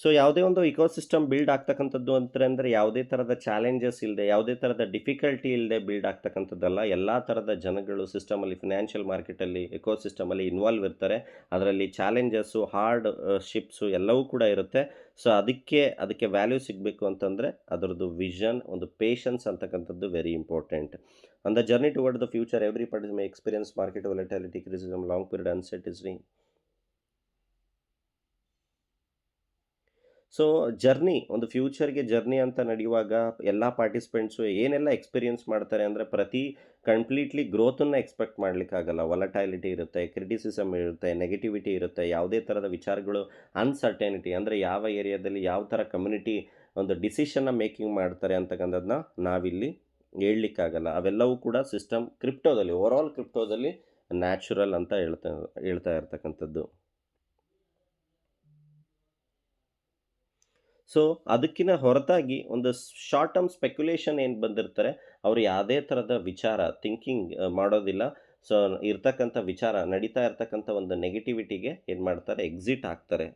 So ಯಾವುದೇ ಒಂದು ಇಕೋಸಿಸ್ಟಮ್ ಬಿಲ್ಡ್ ಆಗ್ತಕ್ಕಂಥದ್ದು ಅಂದರೆ ಯಾವುದೇ ಥರದ ಚಾಲೆಂಜಸ್ ಇಲ್ಲದೆ, ಯಾವುದೇ ಥರದ ಡಿಫಿಕಲ್ಟಿ ಇಲ್ಲದೆ ಬಿಲ್ಡ್ ಆಗ್ತಕ್ಕಂಥದ್ದಲ್ಲ. ಎಲ್ಲ ಥರದ ಜನಗಳು ಸಿಸ್ಟಮಲ್ಲಿ, ಫಿನಾನ್ಷಿಯಲ್ ಮಾರ್ಕೆಟಲ್ಲಿ, ಎಕೋಸಿಸ್ಟಮಲ್ಲಿ ಇನ್ವಾಲ್ವ್ ಇರ್ತಾರೆ. ಅದರಲ್ಲಿ ಚಾಲೆಂಜಸ್ಸು, ಹಾರ್ಡ್ ಶಿಪ್ಸು ಎಲ್ಲವೂ ಕೂಡ ಇರುತ್ತೆ. ಸೊ ಅದಕ್ಕೆ ವ್ಯಾಲ್ಯೂ ಸಿಗಬೇಕು ಅಂತಂದರೆ ಅದರದ್ದು ವಿಷನ್, ಒಂದು ಪೇಷನ್ಸ್ ಅಂತಕ್ಕಂಥದ್ದು very important. On the journey toward the future every party may experience market volatility, criticism, long period uncertainty. So ಒಂದು ಫ್ಯೂಚರ್ಗೆ ಜರ್ನಿ ಅಂತ ನಡೆಯುವಾಗ ಎಲ್ಲ ಪಾರ್ಟಿಸಿಪೆಂಟ್ಸು ಏನೆಲ್ಲ ಎಕ್ಸ್ಪೀರಿಯನ್ಸ್ ಮಾಡ್ತಾರೆ ಅಂದರೆ, ಕಂಪ್ಲೀಟ್ಲಿ ಗ್ರೋತನ್ನು ಎಕ್ಸ್ಪೆಕ್ಟ್ ಮಾಡಲಿಕ್ಕಾಗಲ್ಲ. ವೊಲಟೈಲಿಟಿ ಇರುತ್ತೆ, ಕ್ರಿಟಿಸಿಸಮ್ ಇರುತ್ತೆ, ನೆಗೆಟಿವಿಟಿ ಇರುತ್ತೆ, ಯಾವುದೇ ಥರದ ವಿಚಾರಗಳು, ಅನ್ಸರ್ಟೆನಿಟಿ ಅಂದರೆ ಯಾವ ಏರಿಯಾದಲ್ಲಿ ಯಾವ ಥರ ಕಮ್ಯುನಿಟಿ ಒಂದು ಡಿಸಿಷನ್ನ ಮೇಕಿಂಗ್ ಮಾಡ್ತಾರೆ ಅಂತಕ್ಕಂಥದ್ದನ್ನ ನಾವಿಲ್ಲಿ ಹೇಳಲಿಕ್ಕಾಗಲ್ಲ. ಅವೆಲ್ಲವೂ ಕೂಡ ಕ್ರಿಪ್ಟೋದಲ್ಲಿ, ಓವರಾಲ್ ಕ್ರಿಪ್ಟೋದಲ್ಲಿ ನ್ಯಾಚುರಲ್ ಅಂತ ಹೇಳ್ತಾ ಇರ್ತಕ್ಕಂಥದ್ದು. ಸೊ ಅದಕ್ಕಿಂತ ಹೊರತಾಗಿ ಒಂದು ಶಾರ್ಟ್ ಟರ್ಮ್ ಸ್ಪೆಕ್ಯುಲೇಷನ್ ಏನು ಬಂದಿರ್ತಾರೆ, ಅವರು ಯಾವುದೇ ಥರದ ಥಿಂಕಿಂಗ್ ಮಾಡೋದಿಲ್ಲ. ಸೊ ನಡೀತಾ ಇರ್ತಕ್ಕಂಥ ಒಂದು ನೆಗೆಟಿವಿಟಿಗೆ ಏನು ಮಾಡ್ತಾರೆ, ಎಕ್ಸಿಟ್ ಆಗ್ತಾರೆ.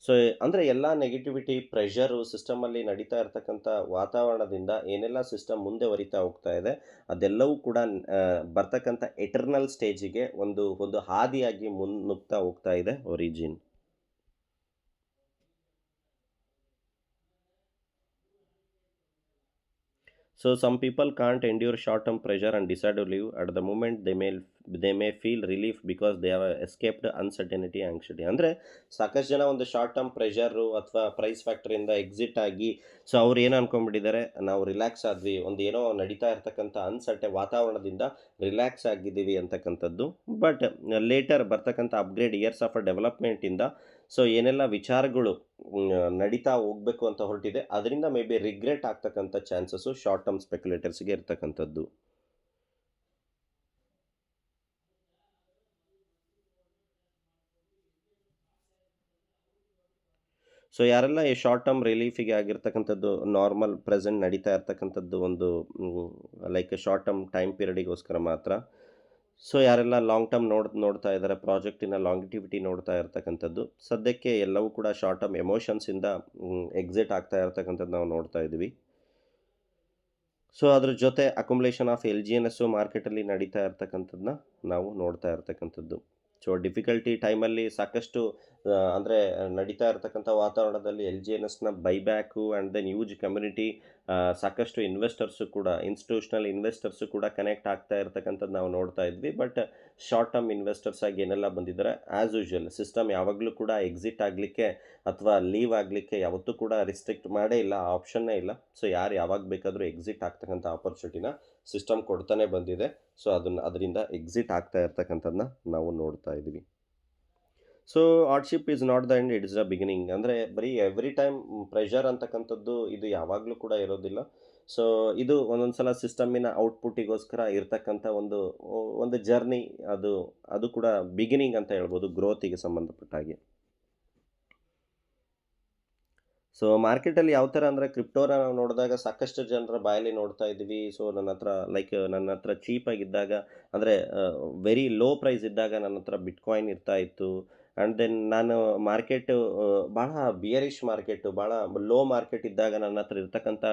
ಸೊ ಅಂದರೆ ಎಲ್ಲ ನೆಗೆಟಿವಿಟಿ, ಪ್ರೆಷರು, ಸಿಸ್ಟಮಲ್ಲಿ ನಡೀತಾ ಇರ್ತಕ್ಕಂಥ ವಾತಾವರಣದಿಂದ ಏನೆಲ್ಲ ಸಿಸ್ಟಮ್ ಮುಂದೆ ಹೊರಿತಾ ಹೋಗ್ತಾ ಇದೆ, ಅದೆಲ್ಲವೂ ಕೂಡ ಬರ್ತಕ್ಕಂಥ ಎಟರ್ನಲ್ ಸ್ಟೇಜಿಗೆ ಒಂದು ಹಾದಿಯಾಗಿ ಮುನ್ನುಗ್ತಾ ಹೋಗ್ತಾ ಇದೆ origin. So some people can't endure short-term pressure and decide to leave. At the moment, they may feel relief because they have escaped uncertainty, anxiety. ಅಂದರೆ ಸಾಕಷ್ಟು ಜನ ಒಂದು ಶಾರ್ಟ್ ಟರ್ಮ್ ಪ್ರೆಷರು ಅಥವಾ ಪ್ರೈಸ್ ಫ್ಯಾಕ್ಟ್ರಿಯಿಂದ ಎಕ್ಸಿಟ್ ಆಗಿ, ಸೊ ಅವ್ರು ಏನು ಅನ್ಕೊಂಡ್ಬಿಟ್ಟಿದ್ದಾರೆ, ನಾವು ರಿಲ್ಯಾಕ್ಸ್ ಆದ್ವಿ, ಒಂದು ಏನೋ ನಡೀತಾ ಇರ್ತಕ್ಕಂಥ ವಾತಾವರಣದಿಂದ ರಿಲ್ಯಾಕ್ಸ್ ಆಗಿದ್ದೀವಿ ಅಂತಕ್ಕಂಥದ್ದು. ಬಟ್ ಲೇಟರ್ ಬರ್ತಕ್ಕಂಥ ಅಪ್ಗ್ರೇಡ್, ಇಯರ್ಸ್ ಆಫ್ ಡೆವಲಪ್ಮೆಂಟಿಂದ ಸೊ ಏನೆಲ್ಲ ವಿಚಾರಗಳು ನಡೀತಾ ಹೋಗಬೇಕು ಅಂತ ಹೊರಟಿದೆ, ಅದರಿಂದ ಮೇ ಬಿ ರಿಗ್ರೆಟ್ ಆಗ್ತಕ್ಕಂಥ ಚಾನ್ಸಸ್ಸು ಶಾರ್ಟ್ ಟರ್ಮ್ ಸ್ಪೆಕ್ಯುಲೇಟರ್ಸ್ಗೆ ಇರ್ತಕ್ಕಂಥದ್ದು. ಸೊ ಯಾರೆಲ್ಲ ಈ ಶಾರ್ಟ್ ಟರ್ಮ್ ರಿಲೀಫಿಗೆ ಆಗಿರ್ತಕ್ಕಂಥದ್ದು, ನಾರ್ಮಲ್ ಪ್ರೆಸೆಂಟ್ ನಡೀತಾ ಇರ್ತಕ್ಕಂಥದ್ದು ಒಂದು ಲೈಕ್ ಶಾರ್ಟ್ ಟರ್ಮ್ ಟೈಮ್ ಪೀರಿಯಡಿಗೋಸ್ಕರ ಮಾತ್ರ. ಸೊ ಯಾರೆಲ್ಲ ಲಾಂಗ್ ಟರ್ಮ್ ನೋಡ್ತಾ ಇದ್ದಾರೆ, ಪ್ರಾಜೆಕ್ಟಿನ ಲಾಂಗಿಟಿವಿಟಿ ನೋಡ್ತಾ ಇರ್ತಕ್ಕಂಥದ್ದು, ಸದ್ಯಕ್ಕೆ ಎಲ್ಲವೂ ಕೂಡ ಶಾರ್ಟ್ ಟರ್ಮ್ ಎಮೋಷನ್ಸಿಂದ ಎಕ್ಸಿಟ್ ಆಗ್ತಾ ಇರ್ತಕ್ಕಂಥದ್ದು ನಾವು ನೋಡ್ತಾ ಇದ್ವಿ. ಸೊ ಅದ್ರ ಜೊತೆ ಅಕ್ಯುಮುಲೇಷನ್ ಆಫ್ LGNS ಮಾರ್ಕೆಟಲ್ಲಿ ನಡೀತಾ ಇರ್ತಕ್ಕಂಥದ್ದನ್ನ ನಾವು ನೋಡ್ತಾ ಇರ್ತಕ್ಕಂಥದ್ದು. ಸೊ ಡಿಫಿಕಲ್ಟಿ ಟೈಮಲ್ಲಿ ಸಾಕಷ್ಟು ಅಂದರೆ ನಡೀತಾ ಇರ್ತಕ್ಕಂಥ ವಾತಾವರಣದಲ್ಲಿ LGNSನ ಬೈಬ್ಯಾಕು ಆ್ಯಂಡ್ ದೆನ್ ಯೂಜ್ ಕಮ್ಯುನಿಟಿ, ಸಾಕಷ್ಟು ಇನ್ಸ್ಟಿಟ್ಯೂಷನಲ್ ಇನ್ವೆಸ್ಟರ್ಸು ಕೂಡ ಕನೆಕ್ಟ್ ಆಗ್ತಾ ಇರ್ತಕ್ಕಂಥದ್ದು ನಾವು ನೋಡ್ತಾ ಇದ್ವಿ. ಬಟ್ ಶಾರ್ಟ್ ಟರ್ಮ್ ಇನ್ವೆಸ್ಟರ್ಸ್ ಆಗಿ ಏನೆಲ್ಲ ಬಂದಿದ್ದಾರೆ, ಆ್ಯಸ್ ಯೂಶುವಲ್ ಸಿಸ್ಟಮ್ ಯಾವಾಗಲೂ ಕೂಡ ಎಕ್ಸಿಟ್ ಆಗಲಿಕ್ಕೆ ಅಥವಾ ಲೀವ್ ಆಗಲಿಕ್ಕೆ ಯಾವತ್ತೂ ಕೂಡ ರಿಸ್ಟ್ರಿಕ್ಟ್ ಮಾಡೇ ಇಲ್ಲ, ಆಪ್ಷನ್ನೇ ಇಲ್ಲ. ಸೊ ಯಾರು ಯಾವಾಗ ಬೇಕಾದರೂ ಎಕ್ಸಿಟ್ ಆಗ್ತಕ್ಕಂಥ ಆಪರ್ಚುನಿಟಿನ ಸಿಸ್ಟಮ್ ಕೊಡ್ತಾನೆ ಬಂದಿದೆ. ಸೊ ಅದರಿಂದ ಎಕ್ಸಿಟ್ ಆಗ್ತಾ ಇರ್ತಕ್ಕಂಥದ್ದನ್ನ ನಾವು ನೋಡ್ತಾ ಇದ್ದೀವಿ. So hardship is not the end, it is the beginning. ಅಂದರೆ ಬರೀ ಎವ್ರಿ ಟೈಮ್ ಪ್ರೆಷರ್ ಅಂತಕ್ಕಂಥದ್ದು ಇದು ಯಾವಾಗಲೂ ಕೂಡ ಇರೋದಿಲ್ಲ. ಸೊ ಇದು ಒಂದೊಂದು ಸಲ ಸಿಸ್ಟಮಿನ ಔಟ್‌ಪುಟ್ಟಿಗೋಸ್ಕರ ಇರ್ತಕ್ಕಂಥ ಒಂದು ಜರ್ನಿ. ಅದು ಅದು ಕೂಡ ಬಿಗಿನಿಂಗ್ ಅಂತ ಹೇಳ್ಬೋದು ಗ್ರೋತಿಗೆ ಸಂಬಂಧಪಟ್ಟ ಹಾಗೆ. ಸೊ ಮಾರ್ಕೆಟಲ್ಲಿ ಯಾವ ಥರ ಅಂದರೆ ಕ್ರಿಪ್ಟೋನ ನಾವು ನೋಡಿದಾಗ ಸಾಕಷ್ಟು ಜನರ ಬಾಯಲ್ಲಿ ನೋಡ್ತಾ ಇದ್ದೀವಿ. ಸೊ ನನ್ನ ಹತ್ರ ಚೀಪಾಗಿದ್ದಾಗ, ಅಂದರೆ ವೆರಿ ಲೋ ಪ್ರೈಸ್ ಇದ್ದಾಗ ನನ್ನ ಹತ್ರ ಬಿಟ್ಕಾಯಿನ್ ಇರ್ತಾ ಇತ್ತು. ಆ್ಯಂಡ್ ದೆನ್ ನಾನು ಭಾಳ ಬಿಯರಿಶ್ ಮಾರ್ಕೆಟು, ಭಾಳ ಲೋ ಮಾರ್ಕೆಟ್ ಇದ್ದಾಗ ನನ್ನ ಹತ್ರ ಇರ್ತಕ್ಕಂಥ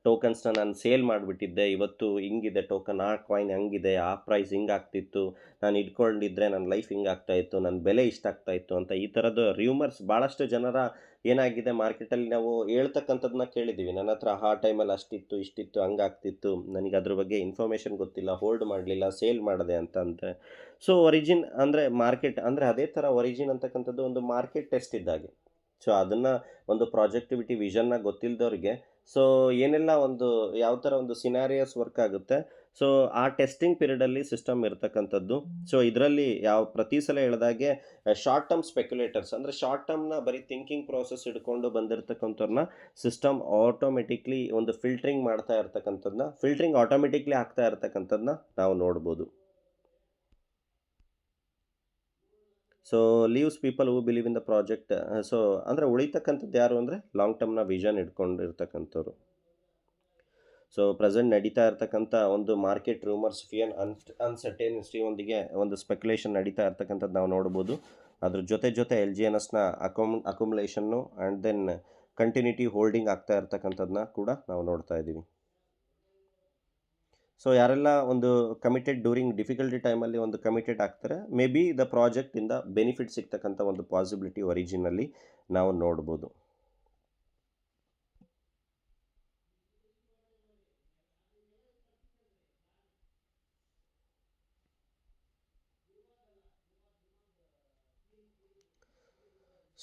ಟೋಕನ್ಸ್‌ನ ನಾನು ಸೇಲ್ ಮಾಡಿಬಿಟ್ಟಿದ್ದೆ. ಇವತ್ತು ಹಿಂಗಿದೆ ಟೋಕನ್, ಆ ಕಾಯಿನ್ ಹಂಗಿದೆ, ಆ ಪ್ರೈಸ್ ಹಿಂಗಾಗ್ತಿತ್ತು, ನಾನು ಇಟ್ಕೊಂಡಿದ್ರೆ ನನ್ನ ಲೈಫ್ ಹಿಂಗಾಗ್ತಾ ಇತ್ತು, ನನ್ನ ಬೆಲೆ ಇಷ್ಟಾಗ್ತಾ ಇತ್ತು ಅಂತ ಈ ಥರದ್ದು ರ್ಯೂಮರ್ಸ್ ಭಾಳಷ್ಟು ಜನರ ಏನಾಗಿದೆ ಮಾರ್ಕೆಟಲ್ಲಿ ನಾವು ಹೇಳ್ತಕ್ಕಂಥದ್ದನ್ನ ಕೇಳಿದ್ದೀವಿ. ನನ್ನ ಹತ್ರ ಆ ಟೈಮಲ್ಲಿ ಅಷ್ಟಿತ್ತು, ಇಷ್ಟಿತ್ತು, ಹಂಗಾಗ್ತಿತ್ತು, ನನಗೆ ಅದ್ರ ಬಗ್ಗೆ ಇನ್ಫಾರ್ಮೇಷನ್ ಗೊತ್ತಿಲ್ಲ, ಹೋಲ್ಡ್ ಮಾಡಲಿಲ್ಲ, ಸೇಲ್ ಮಾಡಿದೆ ಅಂತ. ಸೊ ಒರಿಜಿನ್ ಅಂದರೆ ಮಾರ್ಕೆಟ್ ಅಂದರೆ ಅದೇ ಥರ ಒರಿಜಿನ್ ಅಂತಕ್ಕಂಥದ್ದು ಒಂದು ಮಾರ್ಕೆಟ್ ಟೆಸ್ಟ್ ಇದ್ದಾಗೆ. ಸೊ ಅದನ್ನು ಒಂದು ಪ್ರಾಜೆಕ್ಟಿವಿಟಿ ವಿಷನ್ನ ಗೊತ್ತಿಲ್ಲದವ್ರಿಗೆ, ಸೊ ಏನೆಲ್ಲ ಯಾವ ಥರ ಒಂದು ಸಿನಾರಿಯಸ್ ವರ್ಕ್ ಆಗುತ್ತೆ, ಸೊ ಆ ಟೆಸ್ಟಿಂಗ್ ಪೀರಿಯಡಲ್ಲಿ ಸಿಸ್ಟಮ್ ಇರ್ತಕ್ಕಂಥದ್ದು. ಸೊ ಇದರಲ್ಲಿ ಪ್ರತಿ ಸಲ ಹೇಳ್ದಾಗೆ ಶಾರ್ಟ್ ಟರ್ಮ್ ಸ್ಪೆಕ್ಯುಲೇಟರ್ಸ್, ಅಂದರೆ ಶಾರ್ಟ್ ಟರ್ಮ್ನ ಬರೀ ಥಿಂಕಿಂಗ್ ಪ್ರೋಸೆಸ್ ಹಿಡ್ಕೊಂಡು ಬಂದಿರತಕ್ಕಂಥವ್ರನ್ನ ಸಿಸ್ಟಮ್ ಆಟೋಮೆಟಿಕ್ಲಿ ಒಂದು ಫಿಲ್ಟ್ರಿಂಗ್ ಆಟೋಮೆಟಿಕ್ಲಿ ಆಗ್ತಾ ಇರ್ತಕ್ಕಂಥದ್ದನ್ನ ನಾವು ನೋಡ್ಬೋದು. So leaves people who believe in the project. So ಅಂದರೆ ಉಳಿತಕ್ಕಂಥದ್ದು ಯಾರು ಅಂದರೆ ಲಾಂಗ್ ಟರ್ಮ್ನ ವಿಷನ್ ಇಟ್ಕೊಂಡಿರ್ತಕ್ಕಂಥವ್ರು. ಸೊ ಪ್ರೆಸೆಂಟ್ ನಡೀತಾ ಇರ್ತಕ್ಕಂಥ ಒಂದು ಮಾರ್ಕೆಟ್ ರೂಮರ್ಸ್, ಫಿಯರ್, ಅನ್ಸರ್ಟೇನಿಟಿ ಒಂದಿಗೆ ಒಂದು ಸ್ಪೆಕ್ಯುಲೇಷನ್ ನಡೀತಾ ಇರ್ತಕ್ಕಂಥದ್ದು ನಾವು ನೋಡ್ಬೋದು. ಅದ್ರ ಜೊತೆ ಎಲ್ ಜಿ ಎನ್ ಎಸ್ನ ಅಕ್ಯುಮುಲೇಷನ್ನು ಆ್ಯಂಡ್ ದೆನ್ ಕಂಟಿನ್ಯೂಟಿ ಹೋಲ್ಡಿಂಗ್ ಆಗ್ತಾ ಇರ್ತಕ್ಕಂಥದ್ದನ್ನ ಕೂಡ ನಾವು ನೋಡ್ತಾ ಇದ್ದೀವಿ. ಸೊ ಯಾರೆಲ್ಲ ಒಂದು ಕಮಿಟೆಡ್ ಡ್ಯೂರಿಂಗ್ ಡಿಫಿಕಲ್ಟಿ ಟೈಮಲ್ಲಿ ಒಂದು ಕಮಿಟೆಡ್ ಆಗ್ತಾರೆ, ಮೇ ಬಿ ದ ಪ್ರಾಜೆಕ್ಟಿಂದ ಬೆನಿಫಿಟ್ ಸಿಗ್ತಕ್ಕಂಥ ಒಂದು ಪಾಸಿಬಿಲಿಟಿ ಒರಿಜಿನಲ್ಲಿ ನಾವು ನೋಡ್ಬೋದು.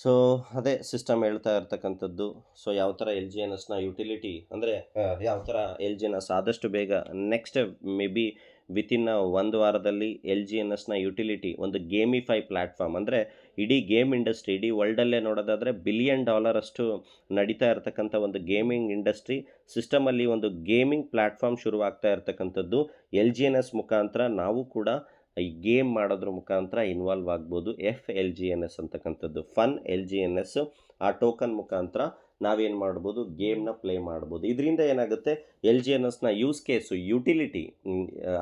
ಸೊ ಅದೇ ಸಿಸ್ಟಮ್ ಹೇಳ್ತಾ ಇರ್ತಕ್ಕಂಥದ್ದು. ಸೊ ಯಾವ ಥರ ಎಲ್ ಜಿ ಎನ್ ಎಸ್ನ ಯುಟಿಲಿಟಿ ಅಂದರೆ ಯಾವ ಥರ ಎಲ್ ಜಿ ಎನ್ ಎಸ್ ಆದಷ್ಟು ಬೇಗ ನೆಕ್ಸ್ಟ್ ಮೇ ಬಿ ವಿತಿನ್ 1 ವಾರದಲ್ಲಿ ಎಲ್ ಜಿ ಎನ್ ಎಸ್ನ ಯುಟಿಲಿಟಿ ಒಂದು ಗೇಮಿಫೈ ಪ್ಲ್ಯಾಟ್ಫಾರ್ಮ್, ಅಂದರೆ ಇಡೀ ಗೇಮ್ ಇಂಡಸ್ಟ್ರಿ, ಇಡೀ ವರ್ಲ್ಡಲ್ಲೇ ನೋಡೋದಾದರೆ $1 ಬಿಲಿಯನ್ ಅಷ್ಟು ನಡೀತಾ ಇರ್ತಕ್ಕಂಥ ಒಂದು ಗೇಮಿಂಗ್ ಇಂಡಸ್ಟ್ರಿ ಸಿಸ್ಟಮಲ್ಲಿ ಒಂದು ಗೇಮಿಂಗ್ ಪ್ಲ್ಯಾಟ್ಫಾರ್ಮ್ ಶುರುವಾಗ್ತಾ ಇರ್ತಕ್ಕಂಥದ್ದು ಎಲ್ ಜಿ ಎನ್ ಎಸ್ ಮುಖಾಂತರ. ನಾವು ಕೂಡ ಈ ಗೇಮ್ ಮಾಡೋದ್ರ ಮುಖಾಂತರ ಇನ್ವಾಲ್ವ್ ಆಗ್ಬೋದು. FLGNS ಅಂತಕ್ಕಂಥದ್ದು ಫನ್ LGNS, ಆ ಟೋಕನ್ ಮುಖಾಂತರ ನಾವೇನು ಮಾಡ್ಬೋದು, ಗೇಮ್ನ ಪ್ಲೇ ಮಾಡ್ಬೋದು. ಇದರಿಂದ ಏನಾಗುತ್ತೆ, ಎಲ್ ಜಿ ಎನ್ ಎಸ್ನ ಯೂಸ್ ಕೇಸು, ಯುಟಿಲಿಟಿ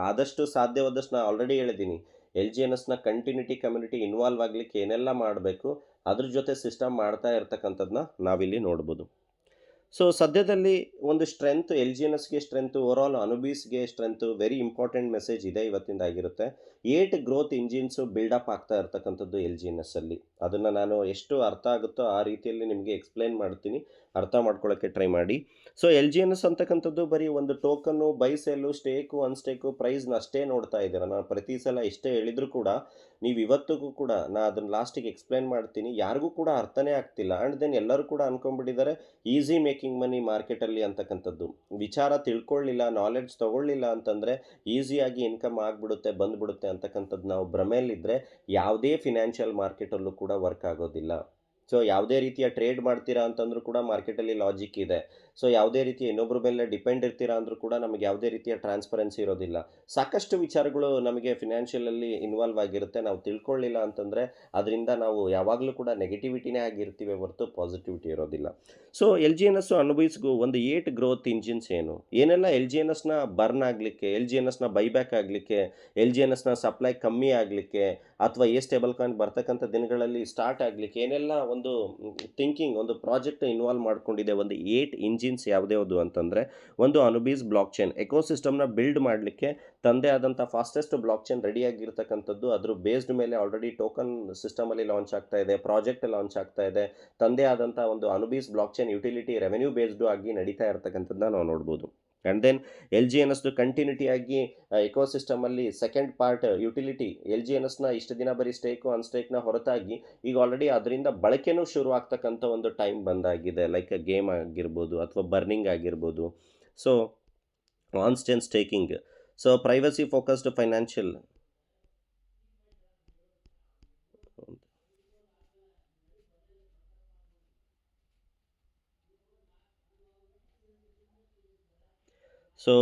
ಆದಷ್ಟು ಸಾಧ್ಯವಾದಷ್ಟು ನಾನು ಆಲ್ರೆಡಿ ಹೇಳಿದ್ದೀನಿ. ಎಲ್ ಜಿ ಎನ್ ಎಸ್ನ ಕಮ್ಯುನಿಟಿ ಇನ್ವಾಲ್ವ್ ಆಗಲಿಕ್ಕೆ ಏನೆಲ್ಲ ಮಾಡಬೇಕು ಅದ್ರ ಜೊತೆ ಸಿಸ್ಟಮ್ ಮಾಡ್ತಾ ಇರ್ತಕ್ಕಂಥದ್ದನ್ನ ನಾವಿಲ್ಲಿ ನೋಡ್ಬೋದು. ಸೊ ಸದ್ಯದಲ್ಲಿ ಒಂದು ಸ್ಟ್ರೆಂತ್, ಎಲ್ ಜಿ ಎನ್ ಎಸ್ಗೆ ಸ್ಟ್ರೆಂತು, ಓವರಾಲ್ ಅನುಬೀಸ್ಗೆ ಸ್ಟ್ರೆಂತು, ವೆರಿ ಇಂಪಾರ್ಟೆಂಟ್ ಮೆಸೇಜ್ ಇದೆ ಇವತ್ತಿಂದ ಆಗಿರುತ್ತೆ. 8 ಗ್ರೋತ್ ಇಂಜಿನ್ಸು ಬಿಲ್ಡಪ್ ಆಗ್ತಾ ಇರ್ತಕ್ಕಂಥದ್ದು ಎಲ್ ಜಿ ಎನ್ ಎಸ್ಸಲ್ಲಿ. ಅದನ್ನು ನಾನು ಎಷ್ಟು ಅರ್ಥ ಆಗುತ್ತೋ ಆ ರೀತಿಯಲ್ಲಿ ನಿಮಗೆ ಎಕ್ಸ್ಪ್ಲೇನ್ ಮಾಡ್ತೀನಿ, ಅರ್ಥ ಮಾಡ್ಕೊಳ್ಳೋಕ್ಕೆ ಟ್ರೈ ಮಾಡಿ. So L G N S ಅಂತಕ್ಕಂಥದ್ದು ಬರೀ ಒಂದು token, buy sell, stake, unstake, ಪ್ರೈಸ್ನ ಅಷ್ಟೇ ನೋಡ್ತಾ ಇದ್ದೀರಾ. ನಾನು ಪ್ರತಿ ಸಲ ಇಷ್ಟೇ ಹೇಳಿದರೂ ಕೂಡ ನೀವು ಇವತ್ತಿಗೂ ಕೂಡ ನಾನು ಅದನ್ನು ಲಾಸ್ಟಿಗೆ ಎಕ್ಸ್ಪ್ಲೇನ್ ಮಾಡ್ತೀನಿ, ಯಾರಿಗೂ ಕೂಡ ಅರ್ಥನೇ ಆಗ್ತಿಲ್ಲ. ಆ್ಯಂಡ್ ದೆನ್ ಎಲ್ಲರೂ ಕೂಡ ಅಂದ್ಕೊಂಡ್ಬಿಟ್ಟಿದ್ದಾರೆ ಈಸಿ ಮೇಕಿಂಗ್ ಮನಿ ಮಾರ್ಕೆಟಲ್ಲಿ ಅಂತಕ್ಕಂಥದ್ದು. ವಿಚಾರ ತಿಳ್ಕೊಳ್ಳಿಲ್ಲ, ನಾಲೆಡ್ಜ್ ತೊಗೊಳ್ಳಿಲ್ಲ ಅಂತಂದರೆ ಈಸಿಯಾಗಿ ಇನ್ಕಮ್ ಆಗಿಬಿಡುತ್ತೆ, ಬಂದುಬಿಡುತ್ತೆ ಅಂತಕ್ಕಂಥದ್ದು ನಾವು ಭ್ರಮೆಯಲ್ಲಿದ್ದರೆ ಯಾವುದೇ ಫಿನಾನ್ಷಿಯಲ್ ಮಾರ್ಕೆಟಲ್ಲೂ ಕೂಡ ವರ್ಕ್ ಆಗೋದಿಲ್ಲ. ಸೊ ಯಾವುದೇ ರೀತಿಯ ಟ್ರೇಡ್ ಮಾಡ್ತೀರಾ ಅಂತಂದ್ರೂ ಕೂಡ ಮಾರ್ಕೆಟಲ್ಲಿ ಲಾಜಿಕ್ ಇದೆ. ಸೊ ಯಾವುದೇ ರೀತಿಯ ಇನ್ನೊಬ್ಬರ ಮೇಲೆ ಡಿಪೆಂಡ್ ಇರ್ತೀರಾ ಅಂದರೂ ಕೂಡ ನಮಗೆ ಯಾವುದೇ ರೀತಿಯ ಟ್ರಾನ್ಸ್ಪರೆನ್ಸಿ ಇರೋದಿಲ್ಲ. ಸಾಕಷ್ಟು ವಿಚಾರಗಳು ನಮಗೆ ಫಿನಾನ್ಷಿಯಲಲ್ಲಿ ಇನ್ವಾಲ್ವ್ ಆಗಿರುತ್ತೆ. ನಾವು ತಿಳ್ಕೊಳ್ಳಿಲ್ಲ ಅಂತಂದರೆ ಅದರಿಂದ ನಾವು ಯಾವಾಗಲೂ ಕೂಡ ನೆಗೆಟಿವಿಟಿನೇ ಆಗಿರ್ತೀವಿ ಹೊರತು ಪಾಸಿಟಿವಿಟಿ ಇರೋದಿಲ್ಲ. So L G N S ಅನುಭವಿಸ್ಗೂ ಒಂದು 8 ಗ್ರೋತ್ ಇಂಜಿನ್ಸ್ ಏನೆಲ್ಲ ಎಲ್ ಜಿ ಎನ್ ಎಸ್ನ ಬರ್ನ್ ಆಗಲಿಕ್ಕೆ, ಎಲ್ ಜಿ ಎನ್ ಎಸ್ನ ಬೈಬ್ಯಾಕ್ ಆಗಲಿಕ್ಕೆ, ಎಲ್ ಜಿ ಎನ್ ಎಸ್ನ ಸಪ್ಲೈ ಕಮ್ಮಿ ಆಗಲಿಕ್ಕೆ, ಅಥವಾ ಸ್ಟೇಬಲ್ ಕಾಯಿನ್ ಬರ್ತಕ್ಕಂಥ ದಿನಗಳಲ್ಲಿ ಸ್ಟಾರ್ಟ್ ಆಗಲಿಕ್ಕೆ ಏನೆಲ್ಲ ಒಂದು ಥಿಂಕಿಂಗ್, ಒಂದು ಪ್ರಾಜೆಕ್ಟ್ ಇನ್ವಾಲ್ವ್ ಮಾಡ್ಕೊಂಡಿದೆ. ಒಂದು 8 ಇಂಜಿನ್ಸ್ ಯಾವುದ್ಯಾವುದು ಅಂತಂದರೆ, ಒಂದು ಅನುಬೀಸ್ ಬ್ಲಾಕ್ ಚೈನ್ ಎಕೋಸಿಸ್ಟಮ್ನ ಬಿಲ್ಡ್ ಮಾಡಲಿಕ್ಕೆ ತಂದೆ ಆದಂಥ ಫಾಸ್ಟೆಸ್ಟ್ ಬ್ಲಾಕ್ ಚೈನ್ ರೆಡಿಯಾಗಿರ್ತಕ್ಕಂಥದ್ದು. ಅದ್ರ ಬೇಸ್ಡ್ ಮೇಲೆ ಆಲ್ರೆಡಿ ಟೋಕನ್ ಸಿಸ್ಟಮಲ್ಲಿ ಲಾಂಚ್ ಆಗ್ತಾ ಇದೆ, ಪ್ರಾಜೆಕ್ಟ್ ಲಾಂಚ್ ಆಗ್ತಾ ಇದೆ. ತಂದೆ ಆದಂಥ ಒಂದು Anubis block chain utility revenue based ಆಗಿ ನಡೀತಾ ಇರ್ತಕ್ಕಂಥದ್ದನ್ನ ನಾವು ನೋಡ್ಬೋದು. And then L G N ಎಸ್ದು ಕಂಟಿನ್ಯೂಟಿಯಾಗಿ ಎಕೋಸಿಸ್ಟಮಲ್ಲಿ second part utility, L G N ಎಸ್ನ ಇಷ್ಟು ದಿನ ಬರೀ ಸ್ಟೇಕು ಅನ್ಸ್ಟೇಕ್ನ ಹೊರತಾಗಿ ಈಗ ಆಲ್ರೆಡಿ ಅದರಿಂದ ಬಳಕೆನೂ ಶುರು ಆಗ್ತಕ್ಕಂಥ ಒಂದು ಟೈಮ್ ಬಂದಾಗಿದೆ. ಲೈಕ್ ಗೇಮ್ ಆಗಿರ್ಬೋದು ಅಥವಾ ಬರ್ನಿಂಗ್ ಆಗಿರ್ಬೋದು. So on chain staking, so privacy focused financial. So